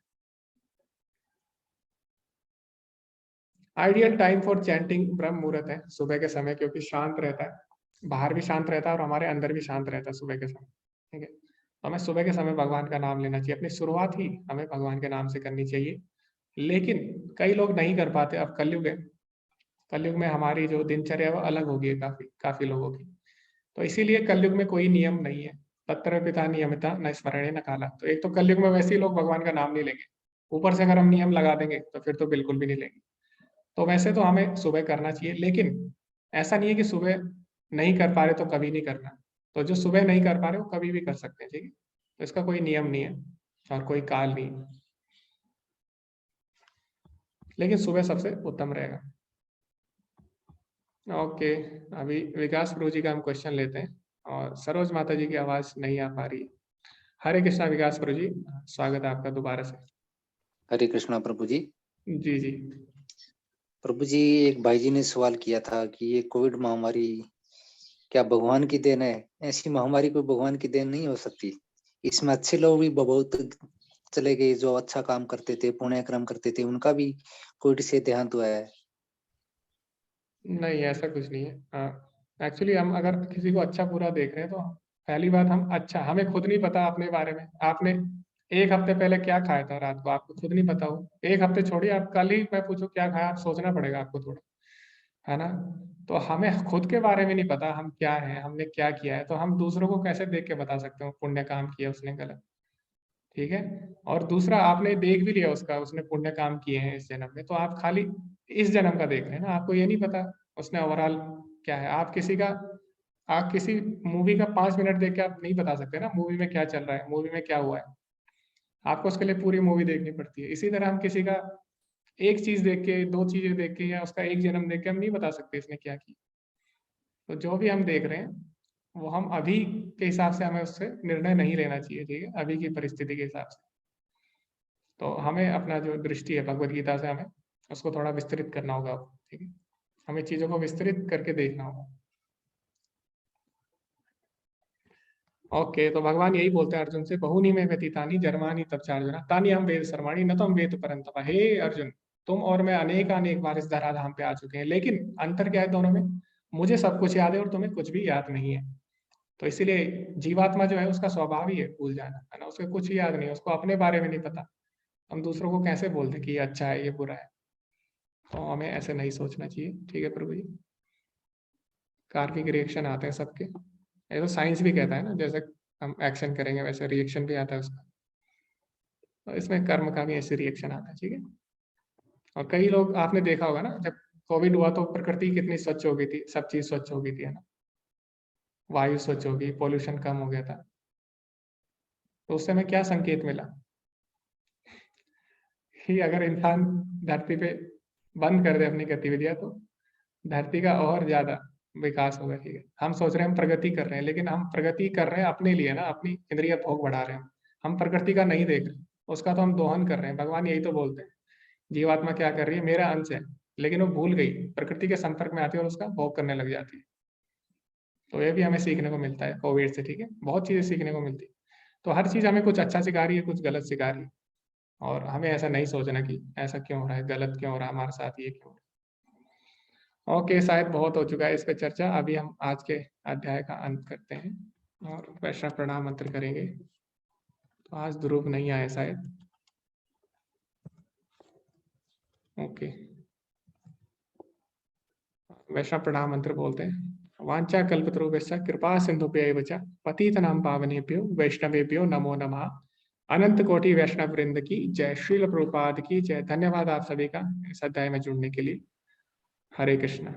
आइडियल टाइम फॉर चैंटिंग ब्रह्म मुहूर्त है सुबह के समय, क्योंकि शांत रहता है, बाहर भी शांत रहता है और हमारे अंदर भी शांत रहता है सुबह के समय, ठीक है। तो हमें सुबह के समय भगवान का नाम लेना चाहिए, अपनी शुरुआत ही हमें भगवान के नाम से करनी चाहिए। लेकिन कई लोग नहीं कर पाते, अब कलयुग है, कलयुग में हमारी जो दिनचर्या है वो अलग होगी काफी काफी लोगों की। तो इसीलिए कलयुग में कोई नियम नहीं है, तत्र पिता नियमिता न स्मरणे न काला। तो एक तो कलयुग में वैसे ही लोग भगवान का नाम नहीं लेंगे, ऊपर से अगर हम नियम लगा देंगे तो फिर तो बिल्कुल भी नहीं लेंगे। तो वैसे तो हमें सुबह करना चाहिए, लेकिन ऐसा नहीं है कि सुबह नहीं कर पा रहे तो कभी नहीं करना। तो जो सुबह नहीं कर पा रहे वो कभी भी कर सकते हैं, ठीक है। तो इसका कोई नियम नहीं है और कोई काल नहीं है, लेकिन सुबह सबसे उत्तम रहेगा। ओके अभी विकास प्रभु जी का हम क्वेश्चन लेते हैं, और सरोज माता जी की आवाज नहीं आ पा रही है। हरे कृष्णा विकास प्रभु जी, स्वागत है आपका दोबारा से। हरे कृष्णा प्रभु जी। जी जी प्रभु जी, एक भाई जी ने सवाल किया था कि ये कोविड महामारी क्या भगवान की देन है? ऐसी महामारी कोई भगवान की देन नहीं हो सकती। इसमें अच्छे लोग भी बहुत चले गए, जो अच्छा काम करते थे, पुण्य कर्म करते थे, उनका भी कोविड से देहांत हुआ है। नहीं ऐसा कुछ नहीं है। एक्चुअली हम अगर किसी को अच्छा बुरा देख रहे हैं तो पहली बात, हम अच्छा, हमें खुद नहीं पता अपने बारे में। आपने एक हफ्ते पहले क्या खाया था रात को, आपको खुद नहीं पता हो। एक हफ्ते छोड़िए, आप कल ही मैं पूछो क्या खाया, आप सोचना पड़ेगा आपको थोड़ा, है ना। तो हमें खुद के बारे में नहीं पता हम क्या है, हमने क्या किया है, तो हम दूसरों को कैसे देख के बता सकते हो पुण्य काम किया उसने गलत, ठीक है। और दूसरा आपने देख भी लिया उसका, उसने पुण्य काम किए हैं इस जन्म में, तो आप खाली इस जन्म का देख रहे हैं ना, आपको ये नहीं पता उसने ओवरऑल क्या है। आप किसी मूवी का 5 मिनट देख के आप नहीं बता सकते ना मूवी में क्या चल रहा है, मूवी में क्या हुआ है। आपको उसके लिए पूरी मूवी देखनी पड़ती है। इसी तरह हम किसी का एक चीज देख के, दो चीजें देख के, या उसका एक जन्म देख के हम नहीं बता सकते इसने क्या किया। तो जो भी हम देख रहे हैं वो हम अभी के हिसाब से, हमें उससे निर्णय नहीं लेना चाहिए, ठीक है, अभी की परिस्थिति के हिसाब से। तो हमें अपना जो दृष्टि है भगवत गीता से, हमें उसको थोड़ा विस्तृत करना होगा, ठीक है। हमें चीजों को विस्तृत करके देखना होगा। ओके, तो भगवान यही बोलते हैं अर्जुन से, बहुनी में व्यतीतानि जन्मानि तब चार्जुना तानि हम वेद सर्वाणि न तम वेद परंतप। हे अर्जुन, तुम और मैं अनेक अनेक बार इस धराधाम पे आ चुके हैं, लेकिन अंतर क्या है दोनों में? मुझे सब कुछ याद है और तुम्हें कुछ भी याद नहीं है। तो इसीलिए जीवात्मा जो है उसका स्वभाव ही है भूल जाना, है ना। उसको कुछ ही याद नहीं है, उसको अपने बारे में नहीं पता। हम दूसरों को कैसे बोलते कि ये अच्छा है ये बुरा है? तो हमें ऐसे नहीं सोचना चाहिए। ठीक है प्रभु जी। कार्मिक रिएक्शन आते हैं सबके, ये तो साइंस भी कहता है ना, जैसे हम एक्शन करेंगे वैसे रिएक्शन भी आता है उसका। तो इसमें कर्म का भी ऐसे रिएक्शन आता है। ठीक है। और कई लोग आपने देखा होगा ना, जब कोविड हुआ तो प्रकृति कितनी स्वच्छ हो गई थी, सब चीज स्वच्छ हो गई थी, है ना। वायु स्वच्छ हो गई, पॉल्यूशन कम हो गया था। तो उस समय क्या संकेत मिला कि अगर इंसान धरती पे बंद कर दे अपनी गतिविधियां तो धरती का और ज्यादा विकास होगा। ठीक है। हम सोच रहे हैं हम प्रगति कर रहे हैं, लेकिन हम प्रगति कर रहे हैं अपने लिए ना, अपनी इंद्रिय भोग बढ़ा रहे हैं। हम प्रकृति का नहीं देख रहे, उसका तो हम दोहन कर रहे हैं। भगवान यही तो बोलते हैं, जीवात्मा क्या कर रही है, मेरा अंश है, लेकिन वो भूल गई, प्रकृति के संपर्क में आती है और उसका भोग करने लग जाती है। तो ये भी हमें सीखने को मिलता है कोविड से। ठीक है, बहुत चीजें सीखने को मिलती है। तो हर चीज हमें कुछ अच्छा सिखा रही है, कुछ गलत सिखा रही है, और हमें ऐसा नहीं सोचना कि ऐसा क्यों हो रहा है, गलत क्यों हो रहा है हमारे साथ, ये क्यों हो रहा है। ओके, शायद बहुत हो चुका है इस पे चर्चा। अभी हम आज के अध्याय का अंत करते हैं और वैष्णव प्रणाम मंत्र करेंगे। तो आज ध्रुव नहीं आए शायद। ओके, वैष्णव प्रणाम मंत्र बोलते हैं। वांछा कल्पतरुभ्यश्च कृपा सिंधुभ्यैव च पतितनां पावनेभ्यो वैष्णवेभ्यो नमो नमः। अनंत कोटि वैष्णव वृंद की जय, श्रील प्रभुपाद की जय। धन्यवाद आप सभी का इस अध्याय में जुड़ने के लिए। हरे कृष्णा।